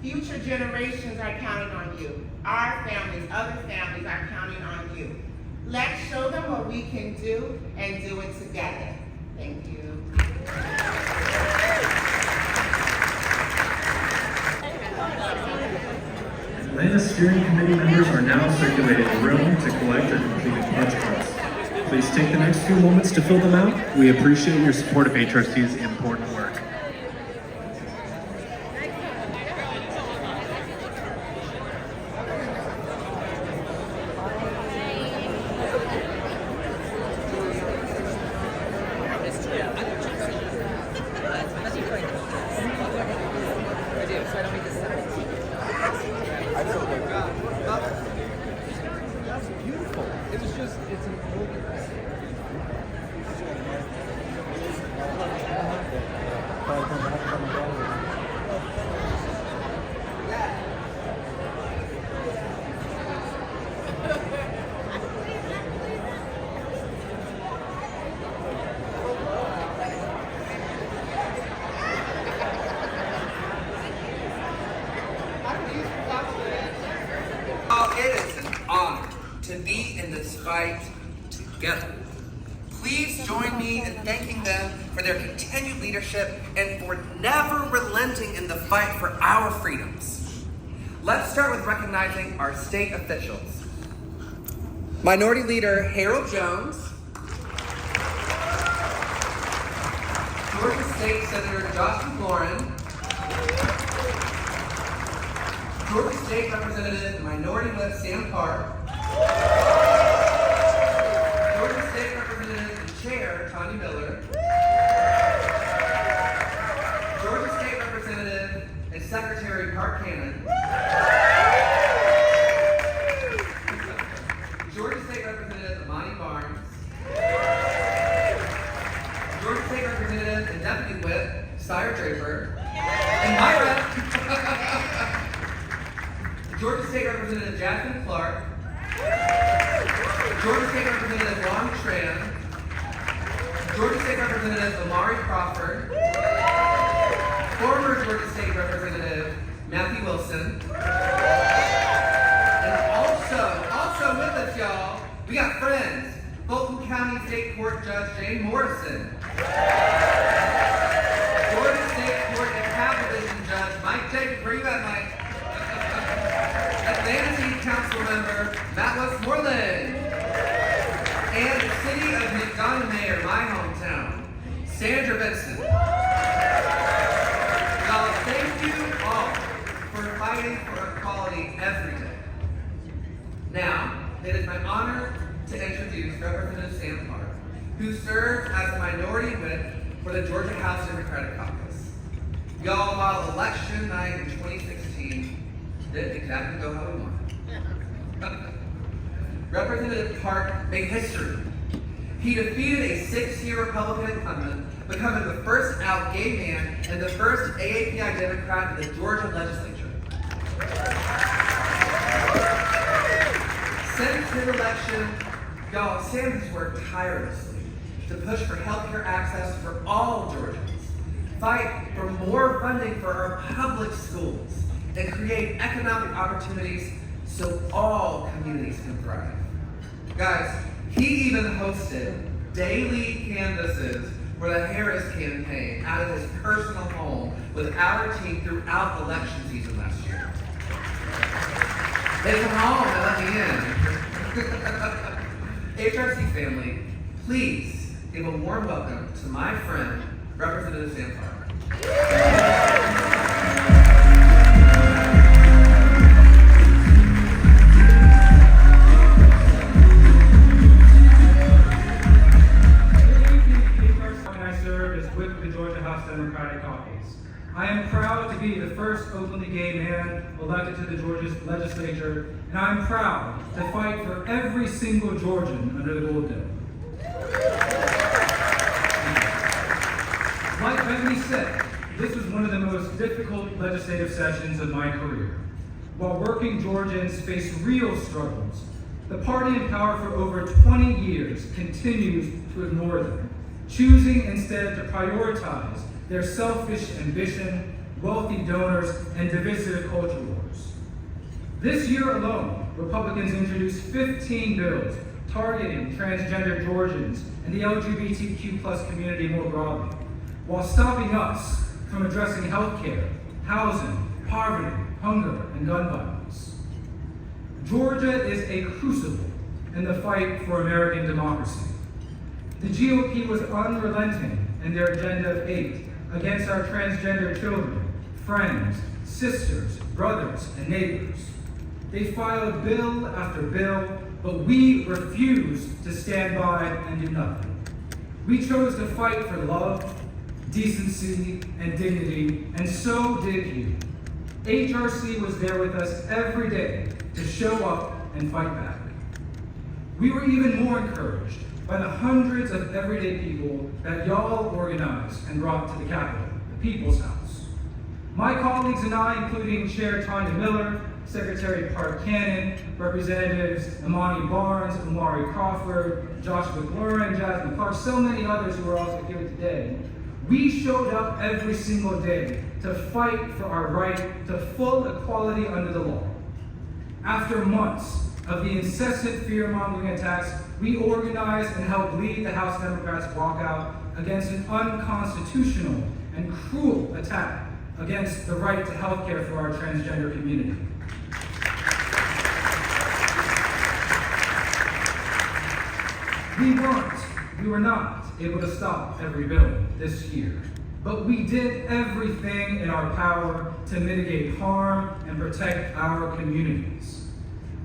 Future generations are counting on you. Our families, other families are counting on you. Let's show them what we can do and do it together. Thank you. Atlanta Steering Committee members are now circulating the room to collect their completed pledge cards. Please take the next few moments to fill them out. We appreciate your support of HRC's important work. To be in this fight together. Please join me in thanking them for their continued leadership, and for never relenting in the fight for our freedoms. Let's start with recognizing our state officials. Minority Leader Harold Jones, Georgia State Senator Josh McLaurin, Georgia State Representative and Minority Whip Sam Park, Georgia State Representative and Chair Tanya Miller, Georgia State Representative and Secretary Park Cannon, Georgia State Representative Amani Barnes, Georgia State Representative and Deputy Whip Sire Draper, and my rep, Georgia State Representative Jasmine Clark, Georgia State Representative Ron Tran, Georgia State Representative Amari Crawford, former Georgia State Representative Matthew Wilson, and also with us, y'all, we got friends, Fulton County State Court Judge Jane Morrison, Georgia State Court and Capital Division Judge Mike Jacobs, where you at, Mike? Atlanta City Council Member Matt Westmoreland, and the City of McDonough Mayor, my hometown, Sandra Benson. Y'all, thank you all for fighting for equality every day. Now, it is my honor to introduce Representative Sam Park, who served as a minority whip for the Georgia House Democratic Caucus. Y'all, while election night in 2016 didn't exactly go how we wanted. Representative Park made history. He defeated a 6-year Republican incumbent, becoming the first out gay man and the first AAPI Democrat in the Georgia legislature. Since his election, y'all, Sam has worked tirelessly to push for healthcare access for all Georgians, fight for more funding for our public schools, and create economic opportunities so all communities can thrive. Guys, he even hosted daily canvasses for the Harris campaign out of his personal home with our team throughout election season last year. Hey, come on, now let me in. HRC family, please give a warm welcome to my friend, Representative Sam Park. Democratic Caucus. I am proud to be the first openly gay man elected to the Georgia legislature, and I'm proud to fight for every single Georgian under the Gold Dome. Like Bethany said, this was one of the most difficult legislative sessions of my career. While working Georgians face real struggles, the party in power for over 20 years continues to ignore them, choosing instead to prioritize their selfish ambition, wealthy donors, and divisive culture wars. This year alone, Republicans introduced 15 bills targeting transgender Georgians and the LGBTQ+ community more broadly, while stopping us from addressing healthcare, housing, poverty, hunger, and gun violence. Georgia is a crucible in the fight for American democracy. The GOP was unrelenting in their Agenda of 8 against our transgender children, friends, sisters, brothers, and neighbors. They filed bill after bill, but we refused to stand by and do nothing. We chose to fight for love, decency, and dignity, and so did you. HRC was there with us every day to show up and fight back. We were even more encouraged by the hundreds of everyday people that y'all organized and brought to the Capitol, the People's House. My colleagues and I, including Chair Tanya Miller, Secretary Park Cannon, Representatives Amani Barnes, Amari Crawford, Josh McLaurin, Jasmine Clark, so many others who are also here today, we showed up every single day to fight for our right to full equality under the law. After months of the incessant fear-mongering attacks, we organized and helped lead the House Democrats' walkout against an unconstitutional and cruel attack against the right to health care for our transgender community. We were not able to stop every bill this year, but we did everything in our power to mitigate harm and protect our communities.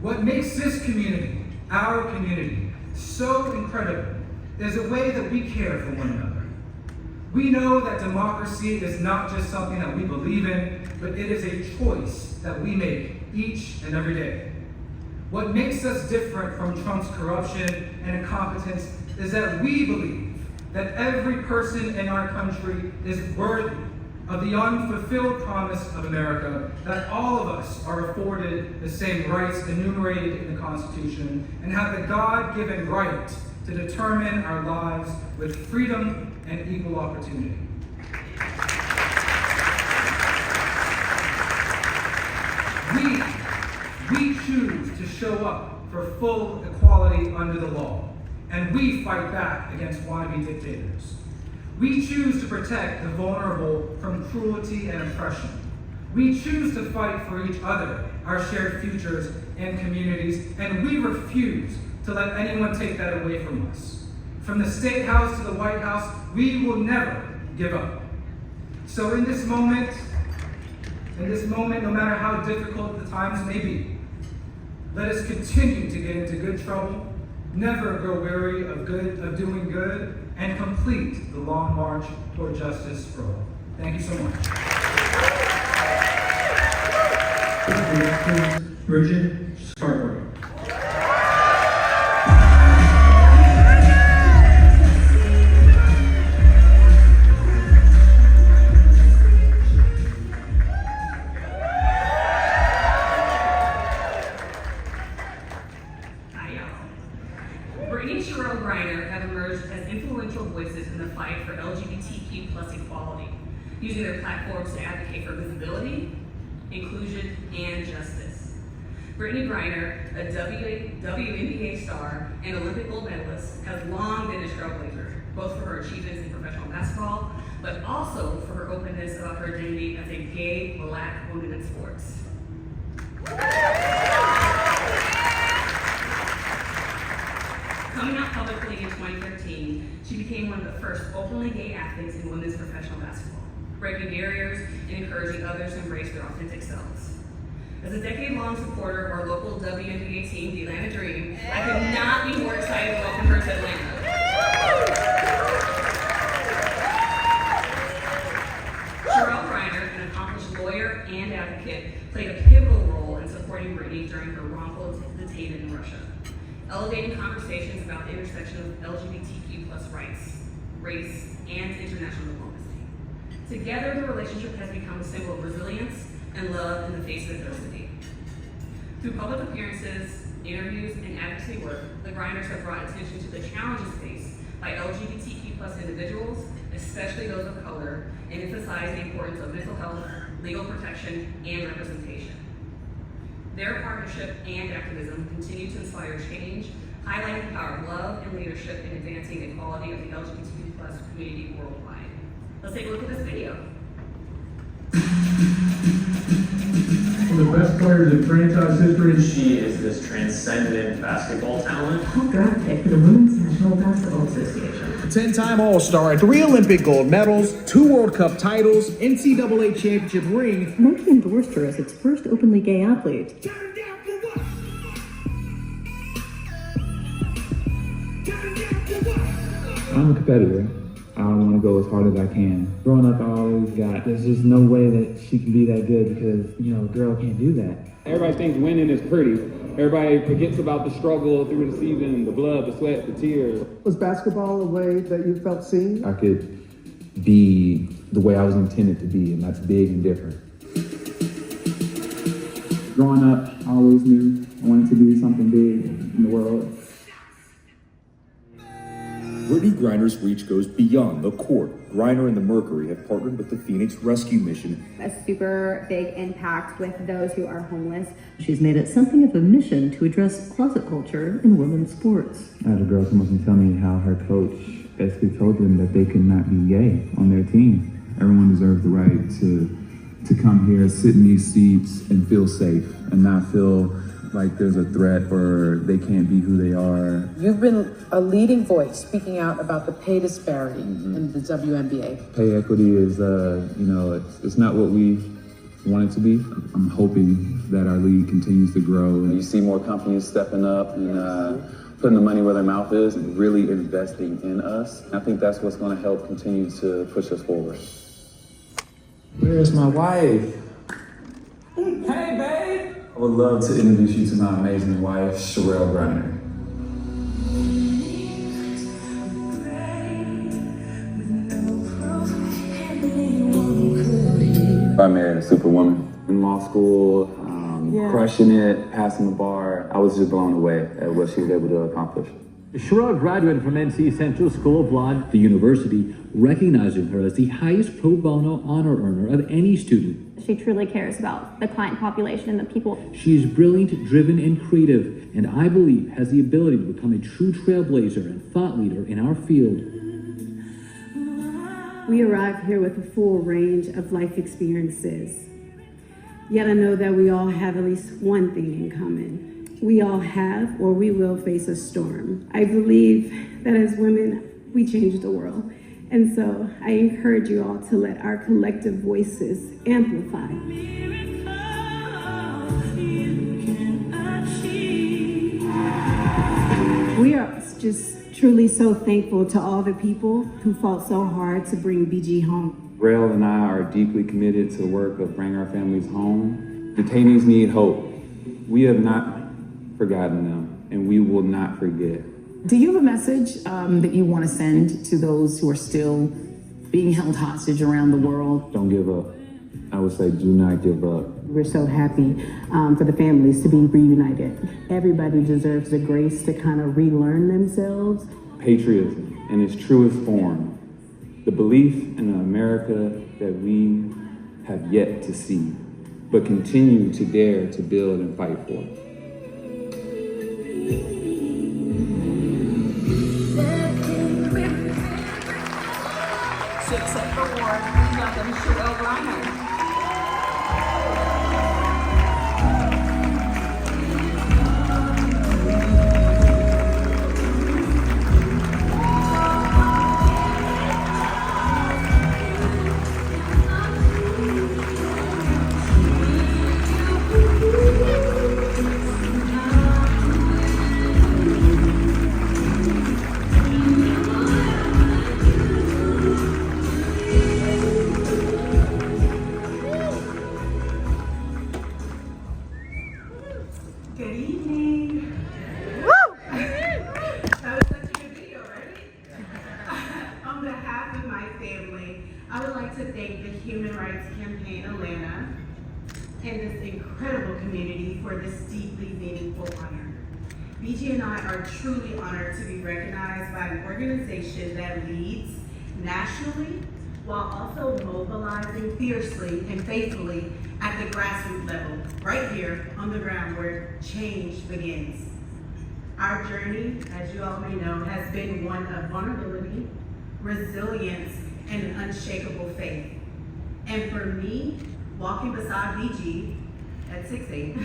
What makes this community, our community, so incredible is the way that we care for one another. We know that democracy is not just something that we believe in, but it is a choice that we make each and every day. What makes us different from Trump's corruption and incompetence is that we believe that every person in our country is worthy of the unfulfilled promise of America, that all of us are afforded the same rights enumerated in the Constitution and have the God-given right to determine our lives with freedom and equal opportunity. We choose to show up for full equality under the law, and we fight back against wannabe dictators. We choose to protect the vulnerable from cruelty and oppression. We choose to fight for each other, our shared futures and communities, and we refuse to let anyone take that away from us. From the State House to the White House, we will never give up. So in this moment, no matter how difficult the times may be, let us continue to get into good trouble, never grow weary of doing good, and complete the long march toward justice for all. Thank you so much. Bridget Starkweather. using their platforms to advocate for visibility, inclusion, and justice. Brittany Griner, a WNBA star and Olympic gold medalist, has long been a trailblazer, both for her achievements in professional basketball, but also for her openness about her identity as a gay Black woman in sports. Coming out publicly in 2013, she became one of the first openly gay athletes in women's professional basketball, breaking barriers and encouraging others to embrace their authentic selves. As a decade-long supporter of our local WNBA team, the Atlanta Dream, I could not be more excited to welcome her to Atlanta. Sherelle Griner, an accomplished lawyer and advocate, played a pivotal role in supporting Brittany during her wrongful detainment in Russia, elevating conversations about the intersection of LGBTQ+ rights, race, and international diplomacy. Together, the relationship has become a symbol of resilience and love in the face of adversity. Through public appearances, interviews, and advocacy work, the Griners have brought attention to the challenges faced by LGBTQ+ individuals, especially those of color, and emphasize the importance of mental health, legal protection, and representation. Their partnership and activism continue to inspire change, highlighting the power of love and leadership in advancing the equality of the LGBTQ+ community worldwide. Let's take a look at this video. One of the best players in franchise history. She is this transcendent basketball talent. Draft pick for the Women's National Basketball Association. 10-time All-Star, 3 Olympic gold medals, 2 World Cup titles, NCAA championship ring. Nike endorsed her as its first openly gay athlete. I'm a competitor. I want to go as hard as I can. Growing up, I always got, there's just no way that she can be that good because, a girl can't do that. Everybody thinks winning is pretty. Everybody forgets about the struggle through the season, the blood, the sweat, the tears. Was basketball a way that you felt seen? I could be the way I was intended to be, and that's big and different. Growing up, I always knew I wanted to do something big in the world. Brittany Griner's reach goes beyond the court. Griner and the Mercury have partnered with the Phoenix Rescue Mission. A super big impact with those who are homeless. She's made it something of a mission to address closet culture in women's sports. I had a girl come up and tell me how her coach basically told them that they could not be gay on their team. Everyone deserves the right to come here, sit in these seats, and feel safe, and not feel like there's a threat or they can't be who they are. You've been a leading voice speaking out about the pay disparity in the WNBA. Pay equity is, it's not what we want it to be. I'm hoping that our league continues to grow. And you see more companies stepping up and putting the money where their mouth is and really investing in us. I think that's what's going to help continue to push us forward. Where's my wife? Hey, babe! I would love to introduce you to my amazing wife, Sherelle Griner. I married a superwoman. In law school, crushing it, passing the bar. I was just blown away at what she was able to accomplish. Sherelle graduated from NC Central School of Law, the university recognizing her as the highest pro bono honor earner of any student. She truly cares about the client population and the people. She is brilliant, driven, and creative, and I believe has the ability to become a true trailblazer and thought leader in our field. We arrive here with a full range of life experiences. Yet I know that we all have at least one thing in common. We all have or we will face a storm. I believe that as women, we change the world. And so I encourage you all to let our collective voices amplify. We are just truly so thankful to all the people who fought so hard to bring BG home. Rail and I are deeply committed to the work of bringing our families home. Detainees need hope. We have not forgotten them, and we will not forget. Do you have a message that you want to send to those who are still being held hostage around the world? Don't give up. I would say do not give up. We're so happy for the families to be reunited. Everybody deserves the grace to kind of relearn themselves. Patriotism in its truest form, the belief in an America that we have yet to see, but continue to dare to build and fight for. To accept the award, we welcome Sherelle Griner. Good evening. Woo! That was such a good video, right? On behalf of my family, I would like to thank the Human Rights Campaign Atlanta and this incredible community for this deeply meaningful honor. BG and I are truly honored to be recognized by an organization that leads nationally while also mobilizing fiercely and faithfully at the grassroots level, right here on the ground where change begins. Our journey, as you all may know, has been one of vulnerability, resilience, and an unshakable faith. And for me, walking beside BG at 6'8",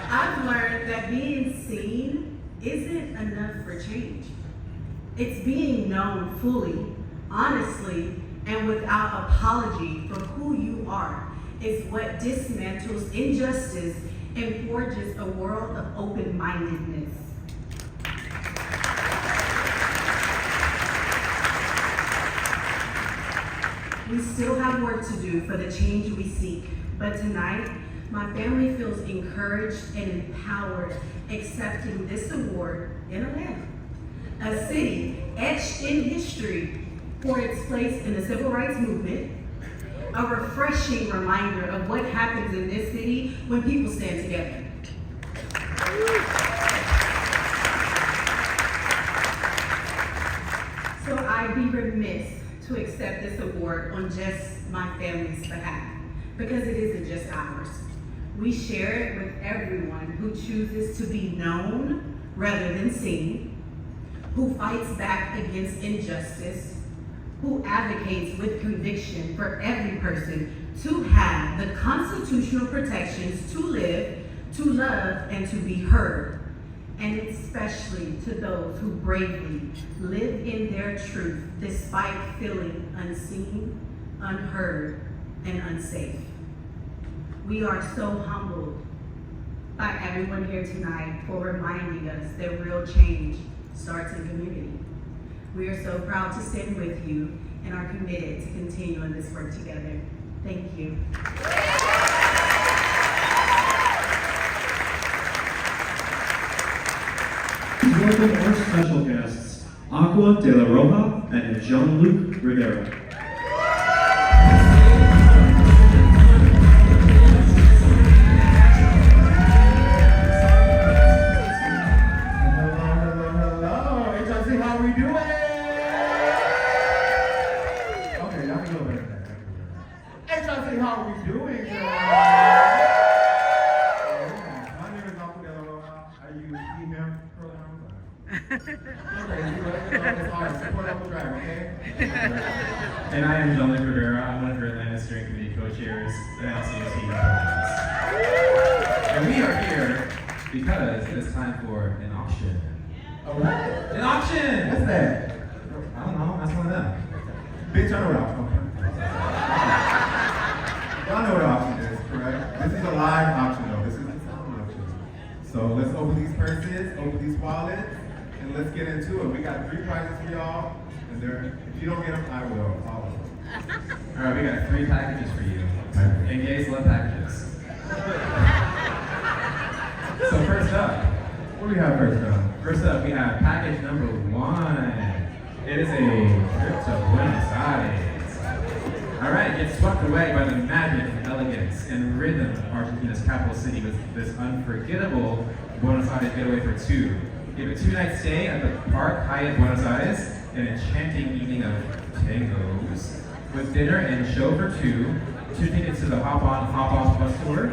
I've learned that being seen isn't enough for change. It's being known fully, honestly, and without apology for who you are is what dismantles injustice and forges a world of open-mindedness. We still have work to do for the change we seek, but tonight, my family feels encouraged and empowered accepting this award in Atlanta, a city etched in history for its place in the civil rights movement, a refreshing reminder of what happens in this city when people stand together. So I'd be remiss to accept this award on just my family's behalf, because it isn't just ours. We share it with everyone who chooses to be known rather than seen, who fights back against injustice, who advocates with conviction for every person to have the constitutional protections to live, to love, and to be heard, and especially to those who bravely live in their truth despite feeling unseen, unheard, and unsafe. We are so humbled by everyone here tonight for reminding us that real change starts in community. We are so proud to stand with you and are committed to continuing this work together. Thank you. Welcome our special guests, Aqua de la Roja and Jean-Luc Rivera. HRC, how are we doing? My name is Aqua de la Roja. I use email pronouns. It's hard. Support Uncle Drive, okay? And I am Jean-Luc Rivera. I'm one of your Atlanta Steering Committee co-chairs, and I also use email pronouns. And we are here because it is time for an auction. Oh, what? An auction! What's that? I don't know. That's one of them. Big turnaround. Y'all know what an auction is, correct? This is a live auction, though. This is a sound auction. So let's open these purses, open these wallets, and let's get into it. We got 3 prizes for y'all, and if you don't get them, I will. All of them. All right, we got 3 packages for you. And gays love packages. So first up, what do we have first up? First up, we have package number 1. It is a trip to Buenos Aires. All right, get swept away by the magic, elegance, and rhythm of Argentina's capital city with this unforgettable Buenos Aires getaway for 2. Give a 2-night stay at the Park Hyatt Buenos Aires, an enchanting evening of tangos, with dinner and show for 2 tickets to the Hop On, Hop Off bus tour.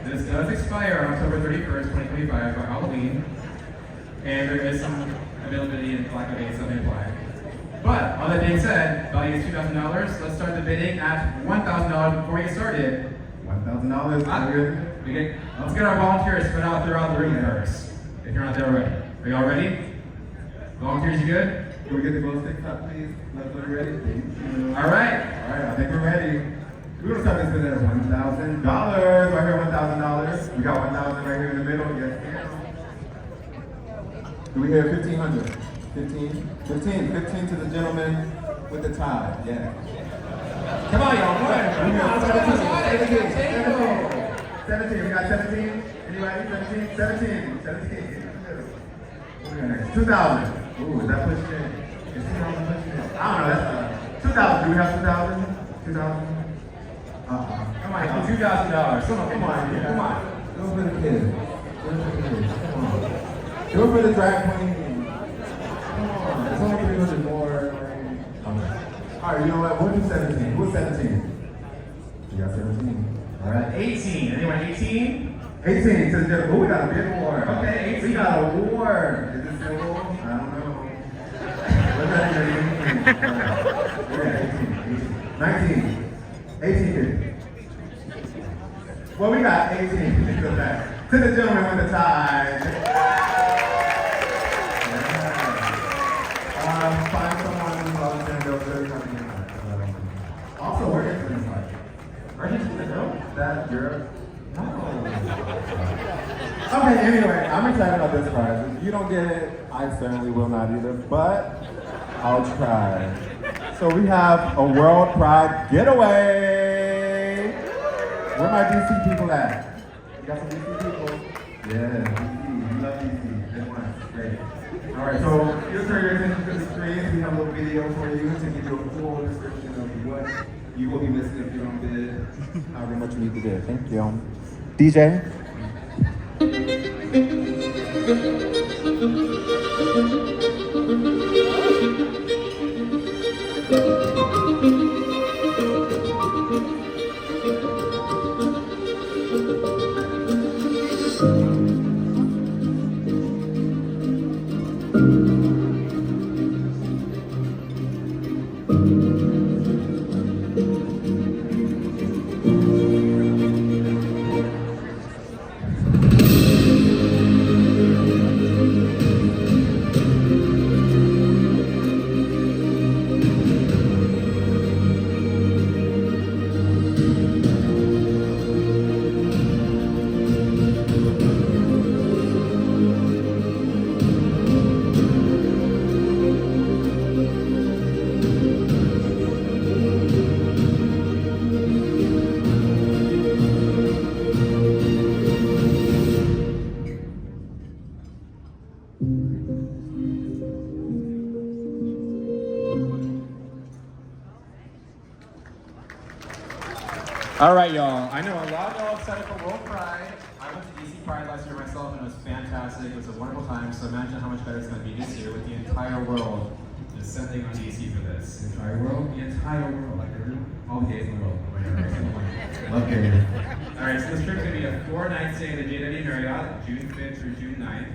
This does expire on October 31st, 2025 by Halloween, and there is some availability in Black Days that may apply. But, all that being said, value is $2,000. Let's start the bidding at $1,000 before we get started. $1,000. Let's get our volunteers spread out throughout the room first, if you're not there already. Are you all ready? Volunteers, you good? Can we get the glow sticks up, please? Let's get ready. All right. All right, I think we're ready. We're gonna start this bid at $1,000. Right here, $1,000. We got $1,000 right here in the middle. Yes, ma'am. Do we hear 1,500? 15? 15 to the gentleman with the tie. Yeah. Come on, y'all. Go ahead. We got 17. We got 17. Anybody? 17? 17. What we got next? 2,000. Ooh, is that pushing it? Is 2,000 pushing it? I don't know. That's 2,000. Do we have 2,000? 2,000? Come on, y'all. $2,000. Come on. Come on. Do it for the kids. Come on. Do it for the drag queen. It's only 300 more. Alright, you know what? We'll do 17. Who's 17? You got 17. Alright. 18. Anyone 18? 18 to the gentleman. Oh, we got a big award. Okay, 18. We got a award. Is it civil? I don't know. What's that? 18. 19. 18. Well, we got 18. To the gentleman with the tie. Find someone who's also, we're into Argentina, no? That Europe? No. Okay, anyway, I'm excited about this prize. If you don't get it, I certainly will not either, but I'll try. So we have a World Pride getaway. Where my DC people at? You got some DC people? Yeah, DC. We love DC. Good one. Great. All right, so just turn your attention to the screen. We have a little video for you to give you a full description of what you will be missing if you don't bid however much you need to bid. Thank you. DJ? All right, y'all. I know a lot of y'all excited for World Pride. I went to DC Pride last year myself, and it was fantastic. It was a wonderful time. So imagine how much better it's going to be this year with the entire world descending on DC for this. The entire world? The entire world. Like all the gays in the world. Love gays. All right, so this trip is going to be a 4-night stay at the JW Marriott, June 5th through June 9th.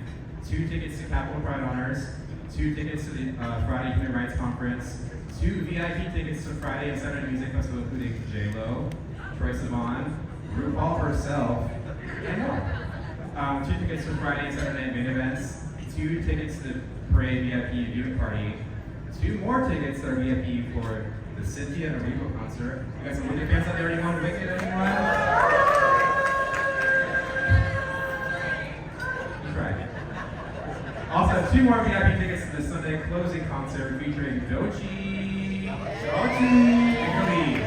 2 tickets to Capitol Pride Honors. 2 tickets to the Friday Human Rights Conference. 2 VIP tickets to Friday and Saturday Music Festival, including J-Lo, Troye Sivan, RuPaul herself, and more. 2 tickets for Friday and Saturday night main events. 2 tickets to the Parade VIP viewing party. 2 more tickets that are VIP for the Cynthia Erivo concert. You got some Wicked fans out there? Anyone? Wicked? Anyone? Right. Also, 2 more VIP tickets to the Sunday closing concert featuring Doechii and Khalid.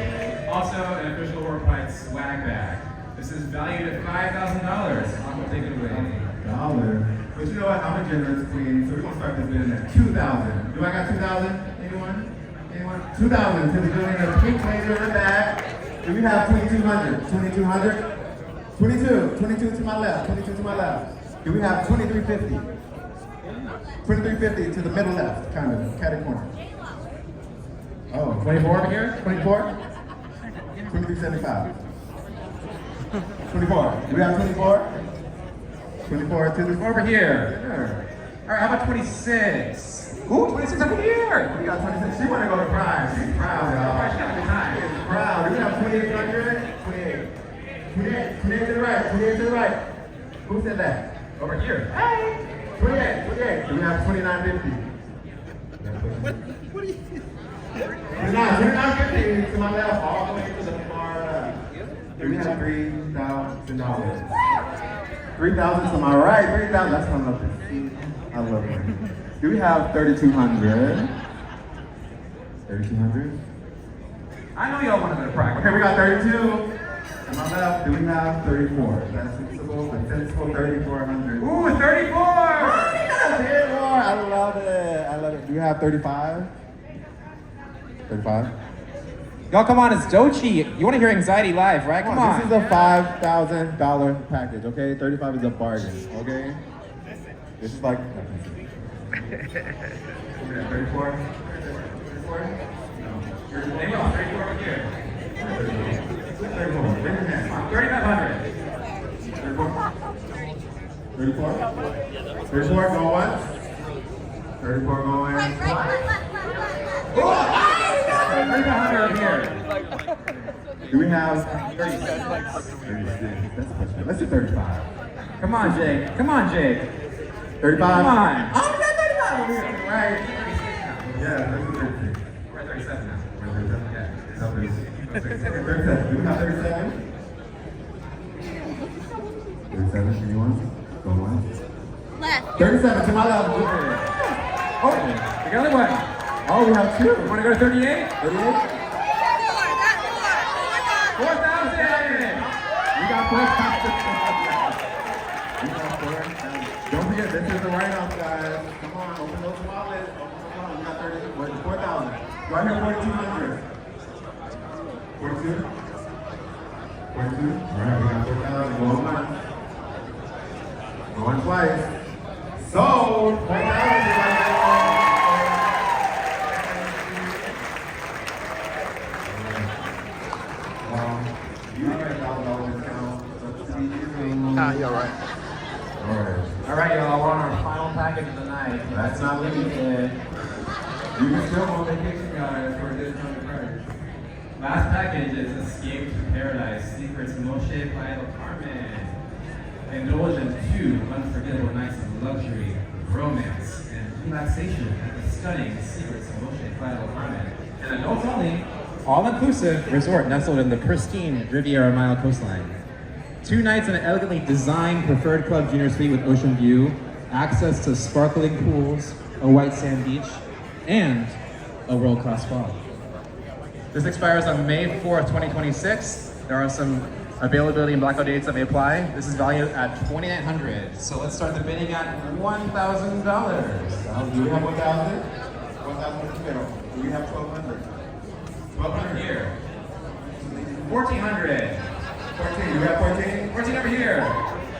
Also, an official World Pride swag bag. This is valued at $5,000. I'm gonna take it away. $1. But you know what? I'm a generous queen, so we're gonna start this bidding at $2,000. Do I got $2,000? Anyone? Anyone? $2,000 to the building of pink laser in the back. Do we have 2,200? 2,200? 22 to my left. 22 to my left. Do we have 2,350? 2,350 to the middle left, kind of, catty corner. Oh, 24 over here? 24? 2375. 24. Do we have 24? 24 to the over here. All right, how about 26? Ooh, 26 over here. We got 26. She want to go to Pride. She's proud, y'all. She's having a good time. She's proud. Do we have 2,800? 28. 28 to the right. 28 to the right. Who said that? Over here. Hey. 28. Do we have 2950? What are you? 2950 to my left, all the way to the far left. Do we have $3,000? 3,000 to my right. 3,000. That's what I love to see. I love it. Do we have 3,200? 3,200? I know y'all want to go to Pride. Okay, we got 32. To my left, do we have 34? That's sensible, but sensible 3,400. Ooh, 34! I love it. I love it. Do you have 35? 35? Y'all, come on, it's Doechii. You want to hear Anxiety Live, right? Come on. This is a $5,000 package, okay? 35 is a bargain, okay? This is like... 34? 34? No. 34 over here. 34. 3,500. 34? 34? 34, go once. 34, go in. 3,500 over here. Do we have 36? 36. Let's do 35. Come on, Jake. Come on, Jake. 35? Come on. Oh, we got 35 over here. Right. Yeah, let's do 36. We're at 37 now. We're at 37? Yeah. It's up 37. Do we have 37? 37, anyone? Go once. Left. 37 to my left. Oh, we got another one. Oh, we have 2. Want to go to 38? 38? 4,000. We got 4,000. We got 4,000. Don't forget, this is the write-off, guys. Come on, open those wallets. Come on, we got 4,000. Do I hear 4,200? 42? 42? All right, we got 4,000. Going once. Going twice. Sold. 4,000. You're right. All right, y'all. We're on our final package of the night. That's not limited. You can still go on vacation, guys, for a discounted price. Last package is Escape to Paradise, Secrets Moshe Playa del Carmen. Indulge in 2 unforgettable nights of luxury, romance, and relaxation at the stunning Secrets of Moshe Playa del Carmen. An adults only, all-inclusive resort nestled in the pristine Riviera Mile coastline. 2 nights in an elegantly designed preferred club junior suite with ocean view, access to sparkling pools, a white sand beach, and a world-class spa. This expires on May 4th, 2026. There are some availability and blackout dates that may apply. This is valued at $2,900. So let's start the bidding at $1,000. Do we have 1,000? 1,000 in the middle. Do we have 1,200? 1,200 here. 1,400. 14, we have 14? 14 over here.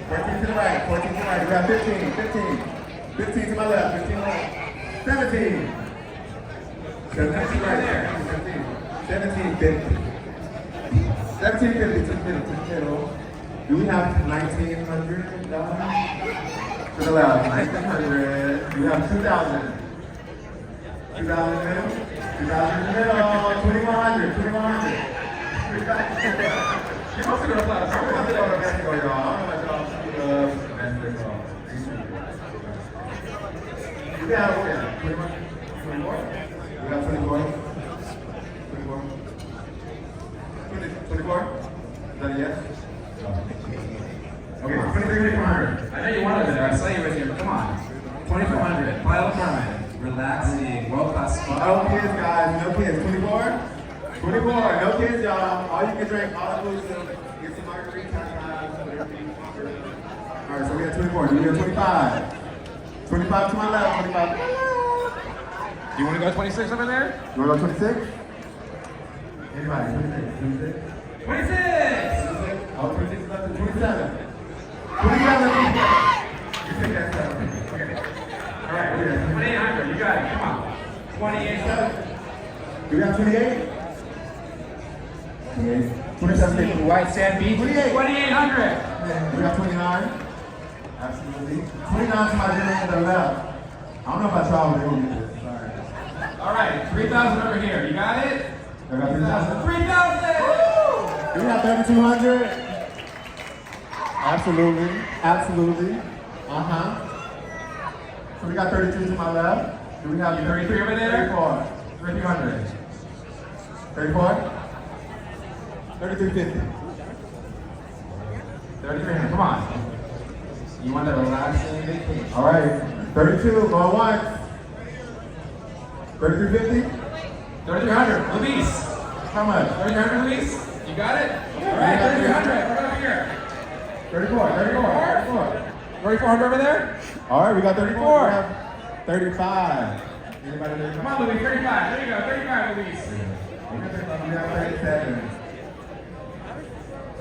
14 to the right, 14 to the right. We have 15, 15. 15 to my left, 15 to the right. 17. 17 right there. 1750. 1750 to the middle. Do we have $1,900? To the left, 1,900. We have 2,000. 2,000 in the middle. 2,000 in the middle. 2,100. 2,100. You must have got a lot of time. I'm going to go to Mexico, y'all. I don't know about y'all. Mexico. We got 24? We got 24? 24? 24? Is that a yes? Okay, 2,400. I know you wanted it. I saw you right here. Come on. 2,400. Pile of Carmen. Relaxing. World-class spot. No kids, guys. No kids. 24? 24. No kids, y'all. All you can drink, all inclusive. Get some margarita. All right, so we got 24. Do we have 25? 25 to my left. 25 to my left. Do you want to go 26 over there? You want to go 26? Anybody? 26? 26? 26! Oh, 26 is left to 27. 27. You take that 7. Okay. All right, 2,800. You got it. Come on. 28. Do we have 28? 28. 27. White Sand Beach. 28. 2,800. We have 29. Absolutely. 29 to my left to the left. I don't know if I travel to go get this. Sorry. All right, 3,000 over here. You got it? I got 3,000. 3,000! Do we have 3,200? Absolutely. Absolutely. So we got 32 to my left. Do we have 33 over there? 34. 3,200. 34? 3350. 3,300. Come on. You want that relaxing vacation? All right. 32. Going once. 3350? 3,300. Luis. How much? 3,300, Luis. You got it? All right, 3,300. Right over here. 34. 34. 3,400 over there? All right, we got 34. We have 35. Anybody there? Come on, Luis. 35. There you go. 35, Luis. We have 37.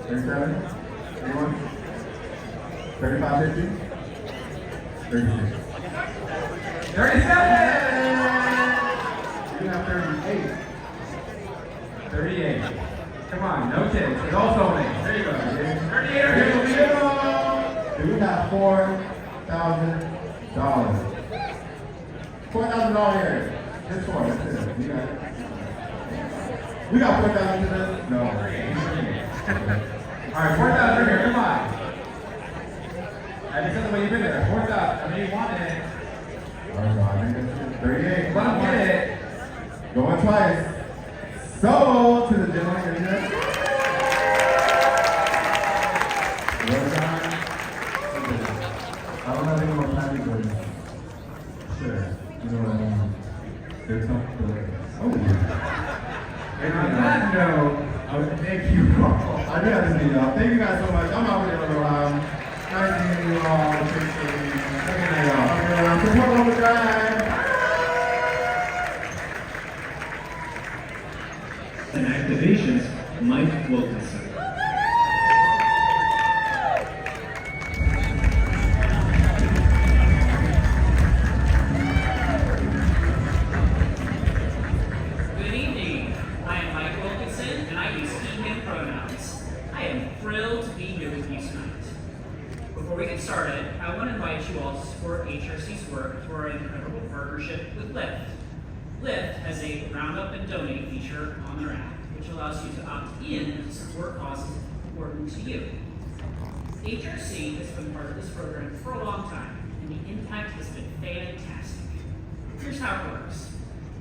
37? 31? 35, 50? 36. 37! We have 38. 38. Come on, no kids. It's all filming. There you go. 38 over here, Luis. We have $4,000. $4,000 here. Just for it. That's it. You got it. We got 4,000 today? No. All right, 4,000 here. Come on. I think that's the way you've been there. 4,000. I mean, you wanted it. All right, so I think that's 38. Let them get it. Going twice. So, to the gentleman in there. I don't have any more time to go. Sure. You know what I mean? There's something to And on that note, I would thank you all. I do have to see y'all. Thank you guys so much. I'm out here in Ohio. Nice meeting you all. Appreciate it. Thank you all. Support Overdrive. And activations, Mike Wilkinson. Good evening. I am Mike Wilkinson, and I use he, him pronouns. I am thrilled to be here with you tonight. Before we get started, I want to invite you all to support HRC's work through our incredible partnership with Lyft. Lyft has a Roundup and Donate feature on their app, which allows you to opt in to support causes important to you. HRC has been part of this program for a long time, and the impact has been fantastic. Here's how it works.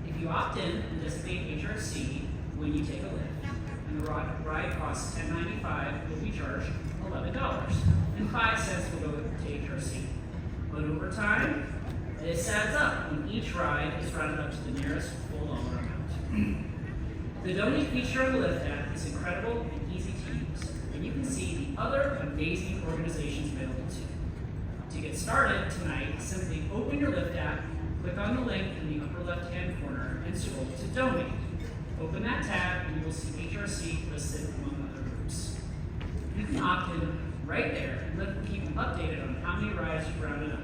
If you opt in and designate HRC when you take a Lyft, and the ride costs $10.95, you'll be charged $11, and 5 cents will go to HRC. But over time, this adds up when each ride is rounded up to the nearest full dollar amount. The Donate feature on the Lyft app is incredible and easy to use, and you can see the other amazing organizations available to you. To get started tonight, simply open your Lyft app, click on the link in the upper left-hand corner, and scroll to Donate. Open that tab, and you will see HRC listed among can opt in right there and let them keep you updated on how many rides you've rounded up.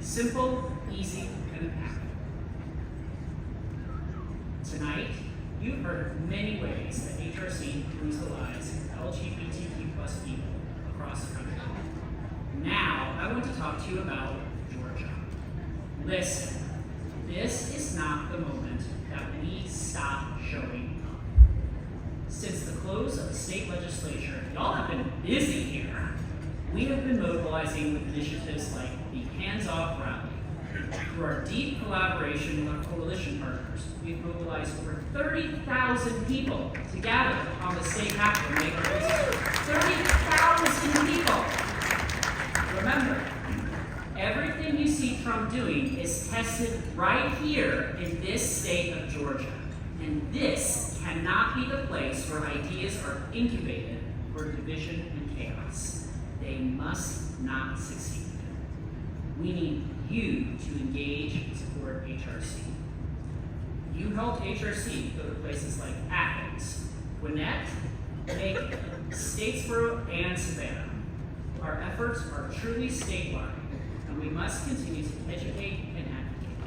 Simple, easy, and impactful. Tonight, you've heard many ways that HRC improves the lives of LGBTQ plus people across the country. Now, I want to talk to you about Georgia. Listen, this is not the moment that we stop showing up. Since the close of the state legislature, y'all have been busy here. We have been mobilizing with initiatives like the Hands Off Rally. Through our deep collaboration with our coalition partners, we've mobilized over 30,000 people to gather on the state capitol and make our voices heard. 30,000 people! Remember, everything you see Trump doing is tested right here in this state of Georgia. And this cannot be the place where ideas are incubated for division and chaos. They must not succeed. We need you to engage and support HRC. You helped HRC go to places like Athens, Gwinnett, Macon, Statesboro, and Savannah. Our efforts are truly statewide, and we must continue to educate and advocate.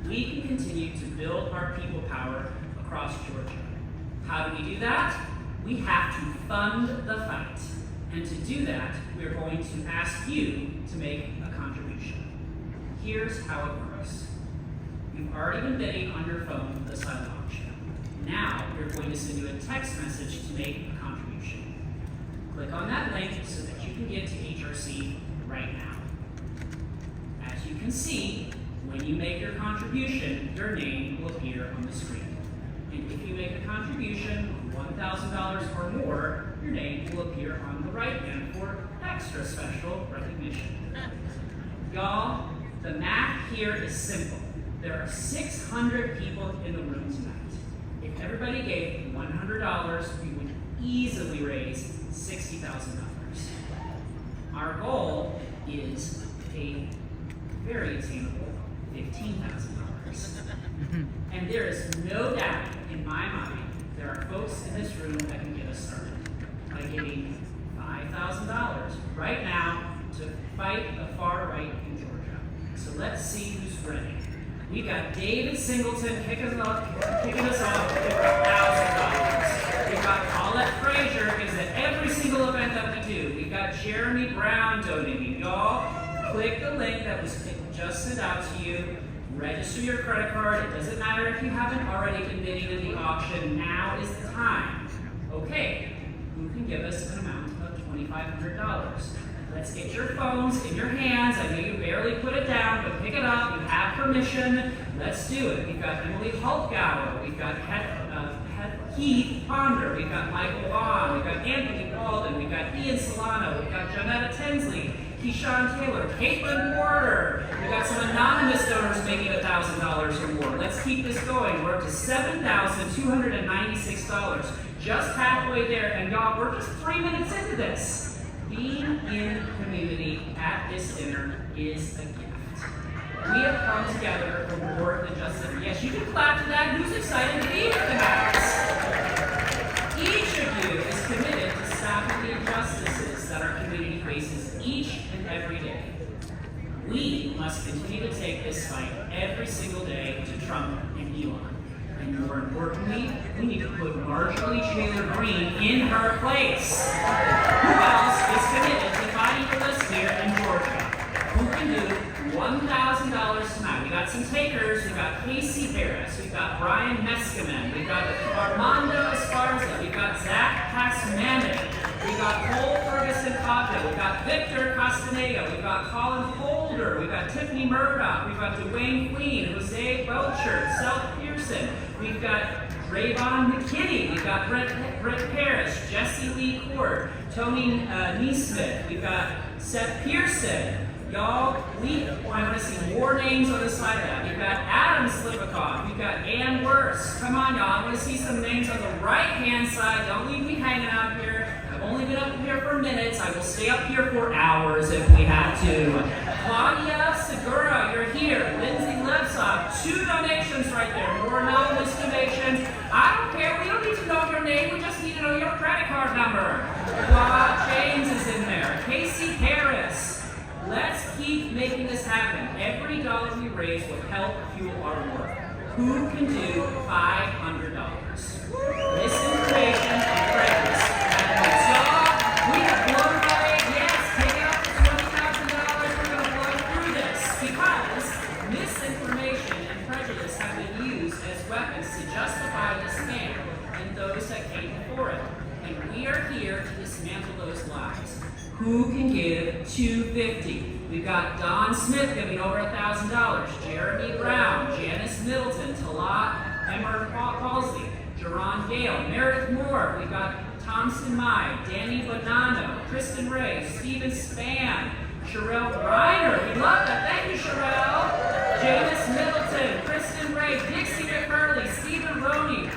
We can continue to build our people power across Georgia. How do we do that? We have to fund the fight. And to do that, we are going to ask you to make a contribution. Here's how it works. You've already been bidding on your phone the silent auction. Now, we're going to send you a text message to make a contribution. Click on that link so that you can give to HRC right now. As you can see, when you make your contribution, your name will appear on the screen. And if you make a contribution of $1,000 or more, your name will appear on the right hand for extra special recognition. Y'all, the math here is simple. There are 600 people in the room tonight. If everybody gave $100, we would easily raise $60,000. Our goal is a very attainable $15,000. And there is no doubt in my mind there are folks in this room that can get us started by giving $5,000 right now to fight the far right in Georgia. So let's see who's ready. We've got David Singleton kicking us off with $1,000. We've got Paulette Frazier is at every single event that we do. We've got Jeremy Brown donating. Y'all, click the link that was just sent out to you. Register your credit card. It doesn't matter if you haven't already been bidding in the auction. Now is the time. Okay, who can give us an amount of $2,500? Let's get your phones in your hands. I know you barely put it down, but pick it up. You have permission. Let's do it. We've got Emily Hultgauer. We've got Keith Ponder. We've got Michael Vaughn. We've got Anthony Walden. We've got Ian Solano. We've got Janetta Tinsley. Keyshawn Taylor, Caitlin Porter. We've got some anonymous donors making $1,000 or more. Let's keep this going. We're up to $7,296. Just halfway there. And y'all, we're just 3 minutes into this. Being in community at this dinner is a gift. We have come together for more than just dinner. Yes, you can clap to that. Who's excited to be here tonight? Each of you is committed to stopping the injustices that our community faces each and every day. We must continue to take this fight every single day to Trump and Elon. And more importantly, we need to put Marjorie Taylor Greene in her place. Who else is committed to fighting for us here in Georgia? Who can do $1,000 tonight? We got some takers. We've got Casey Harris. We've got Brian Meskimen. We've got Armando Esparza. We've got Zach Passmanik. We've got Cole Ferguson-Cotta. We've got Victor Castaneda. We've got Colin Holder. We've got Tiffany Murdoch. We've got Dwayne Queen, Jose Belcher, Seth Pearson. We've got Rayvon McKinney. We've got Brett Parrish, Jesse Lee Court, Tony Neesmith. We've got Seth Pearson. Y'all, I want to see more names on the side of that. We've got Adam Slipikoff. We've got Ann Wurst. Come on, y'all. I want to see some names on the right-hand side. Don't leave me hanging out here. I've only been up here for minutes. I will stay up here for hours if we have to. Claudia Segura, you're here. Lindsay Lebsock, 2 donations right there. More anonymous donations. I don't care. We don't need to know your name. We just need to know your credit card number. raise will help fuel our work. Who can do $500? Misinformation and prejudice have been solved. We have blown away. Yes, take out the $20,000. We're going to blow through this because misinformation and prejudice have been used as weapons to justify the scam and those that came before it. And we are here to dismantle those lies. Who can give $250? We've got Don Smith giving over $1,000, Jeremy Brown, Janice Middleton, Talat Emmer Palsy, Jerron Gale, Meredith Moore. We've got Thompson Mai, Danny Bonanno, Kristen Ray, Stephen Spann, Sherelle Reiner. We love that. Thank you, Sherelle. Janice Middleton, Kristen Ray, Dixie McFurley, Stephen Roney.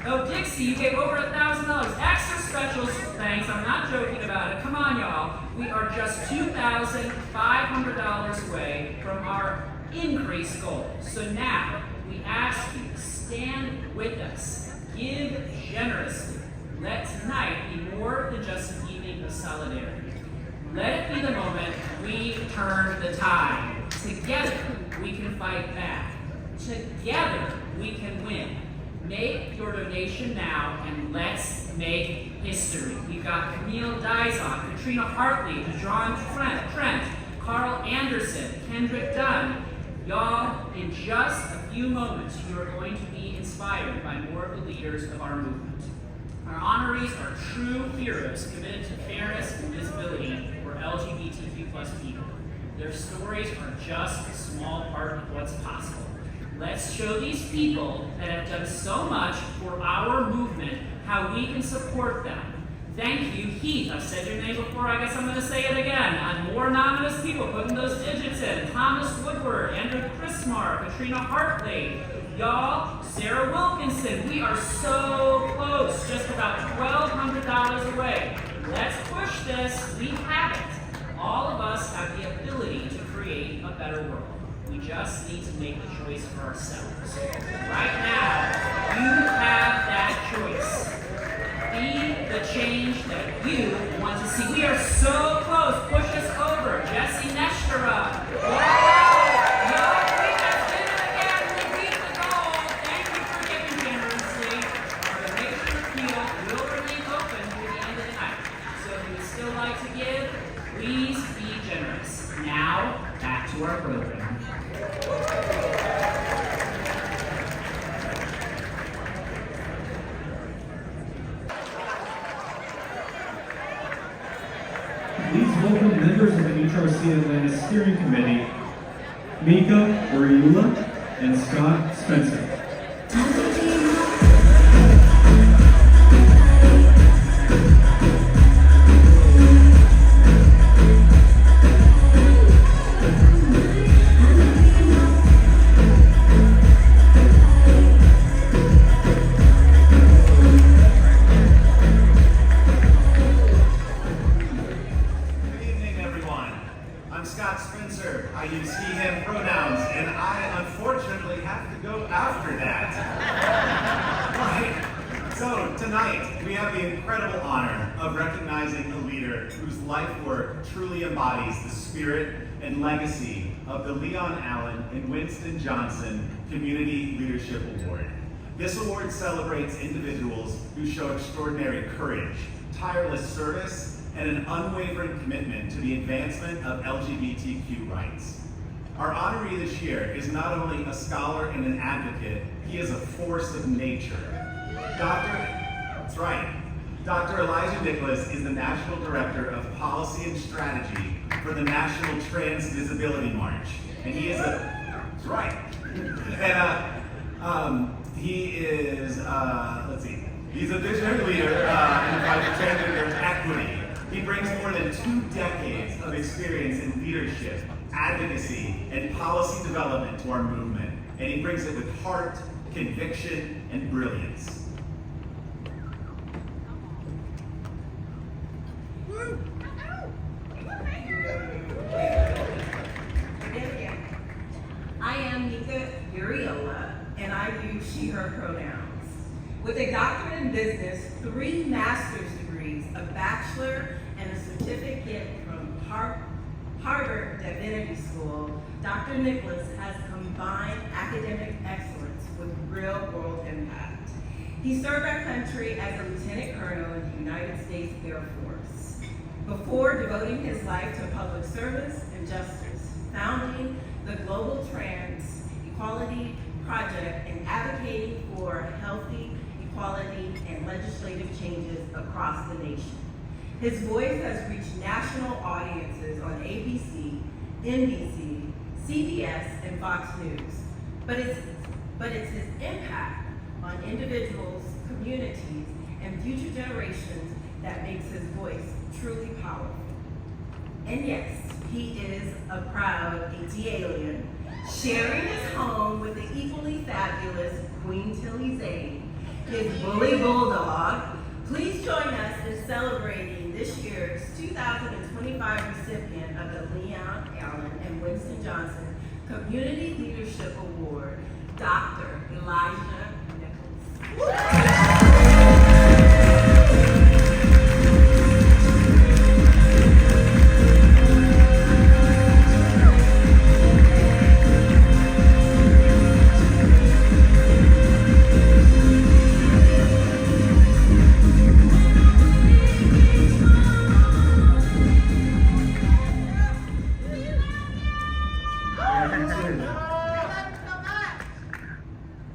Oh, Dixie, you gave over $1,000. Extra specials, thanks. I'm not joking about it. Come on, y'all. We are just $2,500 away from our increased goal. So now, we ask you to stand with us. Give generously. Let tonight be more than just an evening of solidarity. Let it be the moment we turn the tide. Together, we can fight back. Together, we can win. Make your donation now and let's make history. We've got Camille Dizon, Katrina Hartley, John Trent, Carl Anderson, Kendrick Dunn. Y'all, in just a few moments, you are going to be inspired by more of the leaders of our movement. Our honorees are true heroes committed to fairness and visibility for LGBTQ+ people. Their stories are just a small part of what's possible. Let's show these people that have done so much for our movement how we can support them. Thank you, Heath. I've said your name before, I guess I'm going to say it again. And more anonymous people putting those digits in. Thomas Woodward, Andrew Chrismar, Katrina Hartley. Y'all, Sarah Wilkinson. We are so close, just about $1,200 away. Let's push this. We have it. All of us have the ability to create a better world. We just need to make the choice for ourselves. Right now, you have that choice. Be the change that you want to see. We are so close. Push us over. Jesse Neshkara. Y'all, we just did it again. We beat the goal. Thank you for giving generously. Our donation appeal will remain open through the end of the night. So if you would still like to give, please be generous. Now, back to our program. Please welcome members of the HRC Atlanta Steering Committee, Mika Uriula and Scott Spencer. And legacy of the Leon Allen and Winston Johnson Community Leadership Award. This award celebrates individuals who show extraordinary courage, tireless service, and an unwavering commitment to the advancement of LGBTQ rights. Our honoree this year is not only a scholar and an advocate, he is a force of nature. Dr. Elijah Nicholas is the National Director of Policy and Strategy for the National Trans Visibility March. And he is he's a visionary leader in the fight for transgender equity. He brings more than 2 decades of experience in leadership, advocacy, and policy development to our movement. And he brings it with heart, conviction, and brilliance. I am Mika Uriula, and I use she, her pronouns. With a doctorate in business, 3 master's degrees, a bachelor, and a certificate from Harvard Divinity School, Dr. Nicholas has combined academic excellence with real-world impact. He served our country as a lieutenant colonel in the United States Air Force, before devoting his life to public service and justice, founding the Global Trans Equality Project and advocating for healthy equality and legislative changes across the nation. His voice has reached national audiences on ABC, NBC, CBS, and Fox News. But it's his impact on individuals, communities, and future generations that makes his voice truly powerful. And yes, he is a proud AT alien, sharing his home with the equally fabulous Queen Tilly Zane, his bully bulldog. Please join us in celebrating this year's 2025 recipient of the Leon Allen and Winston Johnson Community Leadership Award, Dr. Elijah Nicholas.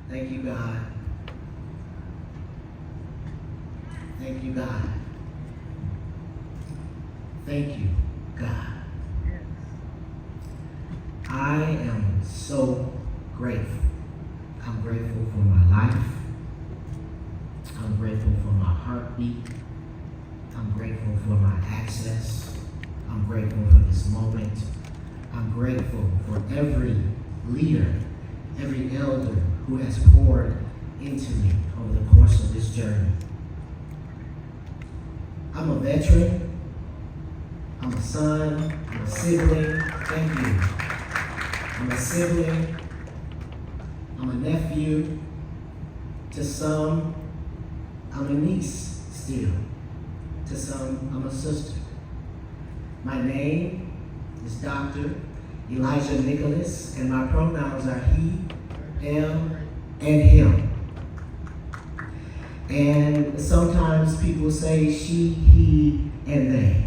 Thank you, God. Thank you, God. Thank you, God. I am so grateful. I'm grateful for my life. I'm grateful for my heartbeat. I'm grateful for my access. I'm grateful for this moment. I'm grateful for every leader, every elder who has poured into me over the course of this journey. I'm a veteran. I'm a son. I'm a sibling. Thank you. I'm a sibling. I'm a nephew. To some, I'm a niece still. To some, I'm a sister. My name is Dr. Elijah Nicholas, and my pronouns are he, them, and him. And sometimes people say she, he, and they.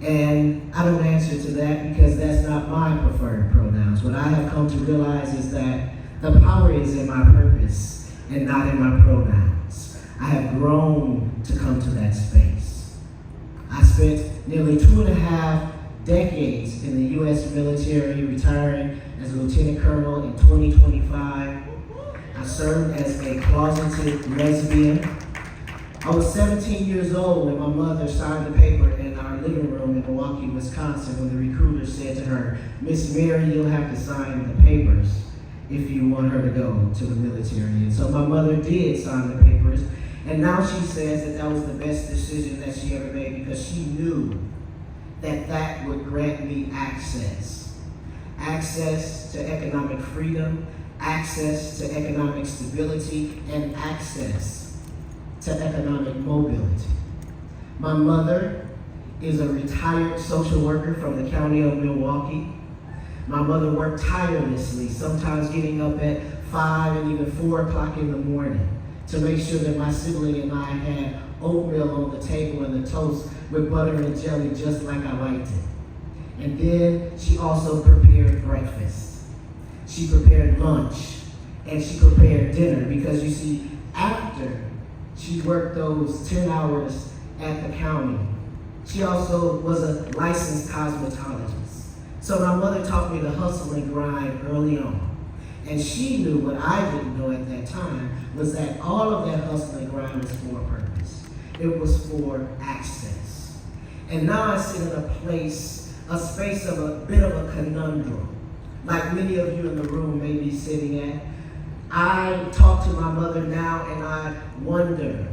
And I don't answer to that because that's not my preferred pronouns. What I have come to realize is that the power is in my purpose and not in my pronouns. I have grown to come to that space. I spent nearly 2.5 decades in the U.S. military, retiring as a lieutenant colonel in 2025. I served as a closeted lesbian. I was 17 years old when my mother signed the paper in our living room in Milwaukee, Wisconsin, when the recruiter said to her, "Miss Mary, you'll have to sign the papers if you want her to go to the military." And so my mother did sign the papers, and now she says that that was the best decision that she ever made because she knew that that would grant me access. Access to economic freedom, access to economic stability, and access to economic mobility. My mother is a retired social worker from the county of Milwaukee. My mother worked tirelessly, sometimes getting up at 5 and even 4 o'clock in the morning to make sure that my sibling and I had oatmeal on the table and the toast with butter and jelly just like I liked it. And then she also prepared breakfast. She prepared lunch, and she prepared dinner because you see, after she worked those 10 hours at the county, she also was a licensed cosmetologist. So my mother taught me to hustle and grind early on. And she knew what I didn't know at that time was that all of that hustle and grind was for a purpose. It was for access. And now I sit in a space of a bit of a conundrum, like many of you in the room may be sitting at. I talk to my mother now and I wonder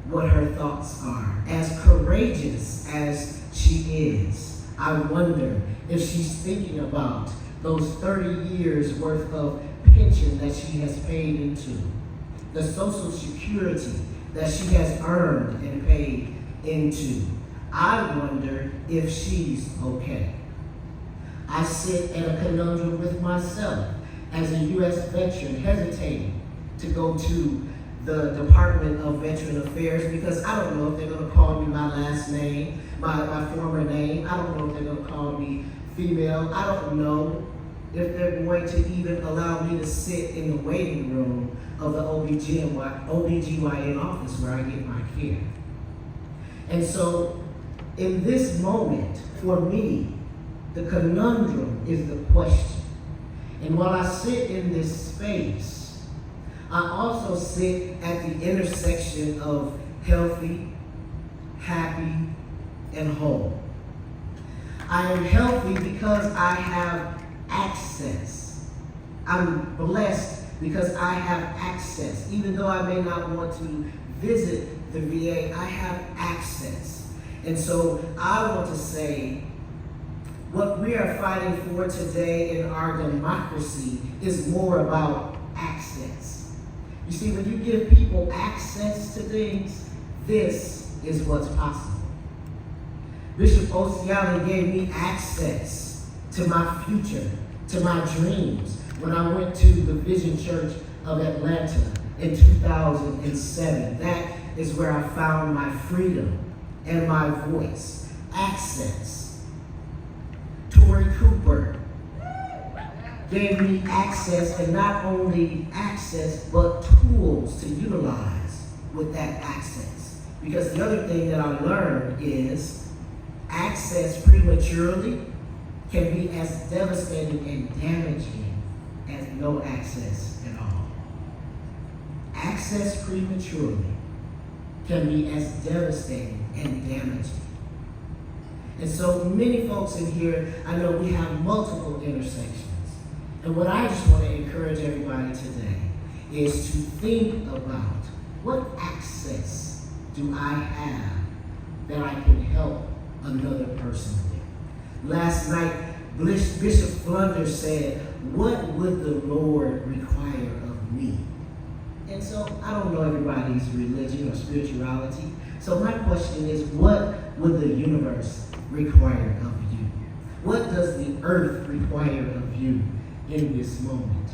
what her thoughts are. As courageous as she is, I wonder if she's thinking about those 30 years worth of pension that she has paid into, the Social Security that she has earned and paid into. I wonder if she's okay. I sit in a conundrum with myself as a U.S. veteran hesitating to go to the Department of Veteran Affairs because I don't know if they're going to call me my last name, my former name. I don't know if they're going to call me female. I don't know if they're going to even allow me to sit in the waiting room of the OBGYN office where I get my care. And so in this moment, for me, the conundrum is the question. And while I sit in this space, I also sit at the intersection of healthy, happy, and whole. I am healthy because I have access. I'm blessed because I have access. Even though I may not want to visit the VA, I have access. And so I want to say, what we are fighting for today in our democracy is more about access. You see, when you give people access to things, this is what's possible. Bishop Osiali gave me access to my future, to my dreams, when I went to the Vision Church of Atlanta in 2007. That is where I found my freedom and my voice. Access. Tori Cooper gave me access, and not only access, but tools to utilize with that access. Because the other thing that I learned is access prematurely can be as devastating and damaging as no access at all. Access prematurely can be as devastating and damaging. And so many folks in here, I know we have multiple intersections. And what I just want to encourage everybody today is to think about, what access do I have that I can help another person with? Last night, Bishop Flunder said, what would the Lord require of me? And so I don't know everybody's religion or spirituality. So my question is, what would the universe require of you? What does the earth require of you in this moment?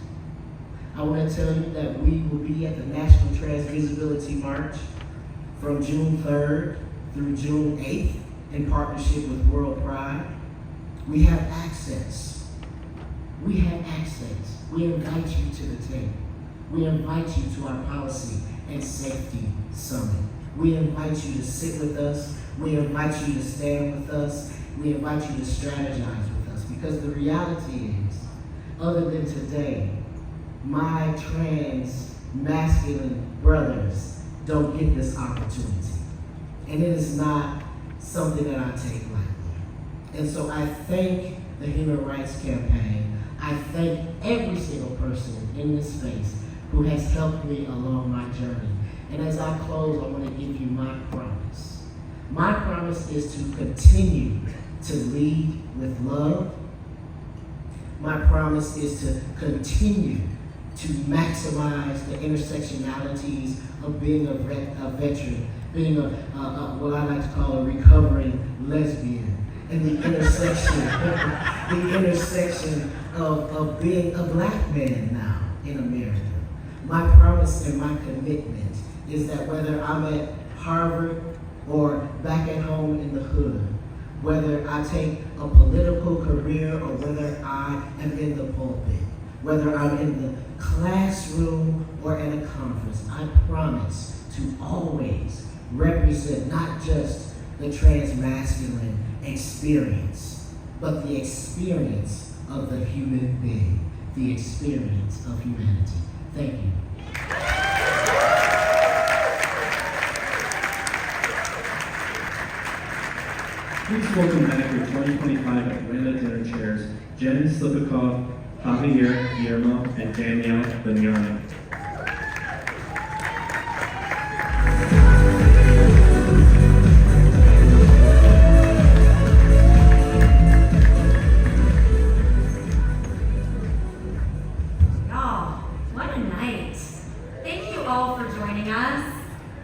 I want to tell you that we will be at the National Trans Visibility March from June 3rd through June 8th in partnership with World Pride. We have access. We have access. We invite you to the table. We invite you to our policy and safety summit. We invite you to sit with us. We invite you to stand with us. We invite you to strategize with us. Because the reality is, other than today, my trans masculine brothers don't get this opportunity. And it is not something that I take lightly. And so I thank the Human Rights Campaign. I thank every single person in this space who has helped me along my journey. And as I close, I want to give you my promise. My promise is to continue to lead with love. My promise is to continue to maximize the intersectionalities of being a veteran, being what I like to call a recovering lesbian, and the intersection of being a black man now in America. My promise and my commitment is that whether I'm at Harvard or back at home in the hood, whether I take a political career or whether I am in the pulpit, whether I'm in the classroom or at a conference, I promise to always represent not just the transmasculine experience, but the experience of the human being, the experience of humanity. Thank you. Please welcome back your 2025 Atlanta Dinner chairs, Jen Slipikoff, Javier Guillermo, and Danielle Bignani. Y'all, what a night. Thank you all for joining us.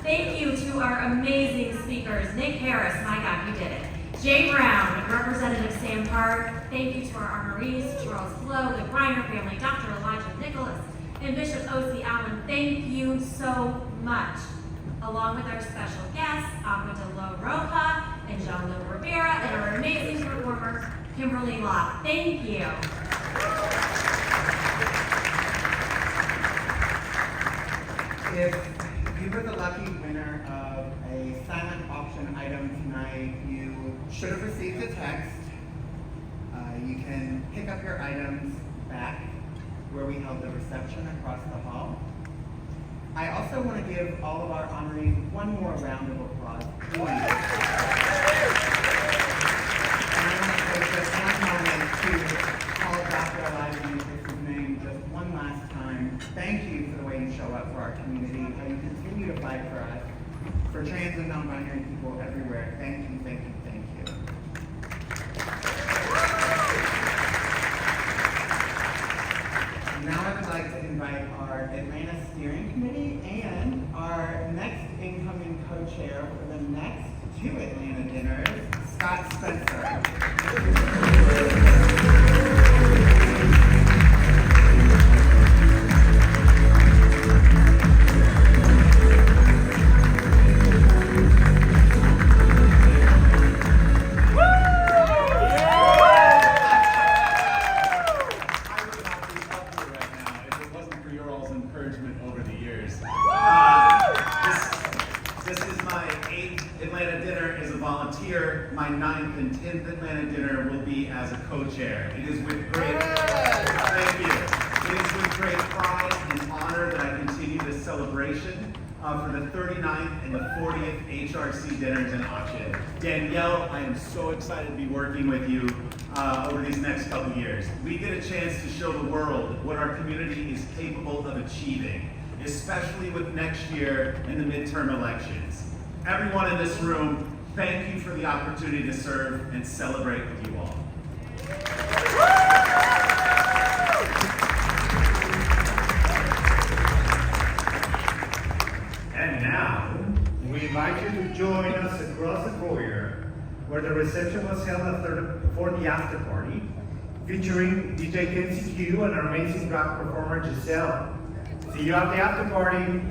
Thank you to our amazing speakers. members, Nick Harris, my God, you did it. Jay Brown, Representative Sam Park, thank you to our honorees, Charles Blow, the Griner family, Dr. Elijah Nicholas, and Bishop O.C. Allen, thank you so much. Along with our special guests, Amadalo Roja and Jean-Luc Rivera, and our amazing performer, Kimberly Lott. Thank you. If you were the lucky winner of a silent auction item tonight, you should have received a text. You can pick up your items back where we held the reception across the hall. I also want to give all of our honorees one more round of applause, please. And I want to take just one moment to call Dr. Elijah Nicholas' name just one last time. Thank you for the way you show up for our community, how you continue to fight for us, for trans and non-binary people everywhere. Thank you, thank you, thank you. Now I would like to invite our Atlanta Steering Committee and our next incoming co-chair for the next 2 Atlanta dinners, Scott Spencer. Over the years. This is my 8th Atlanta dinner as a volunteer. My 9th and 10th Atlanta dinner will be as a co-chair. It is with great thank you. It is with great pride and honor that I continue this celebration for the 39th and the 40th HRC dinners and auction. Danielle, I am so excited to be working with you over these next couple years. We get a chance to show the world what our community is capable of achieving, especially with next year and the midterm elections. Everyone in this room, thank you for the opportunity to serve and celebrate with you all. And now, we invite you to join us across the foyer, where the reception was held for the after party, featuring DJ Kenzie Q and our amazing rock performer Giselle. See you at the after party.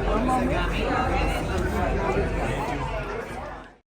One moment.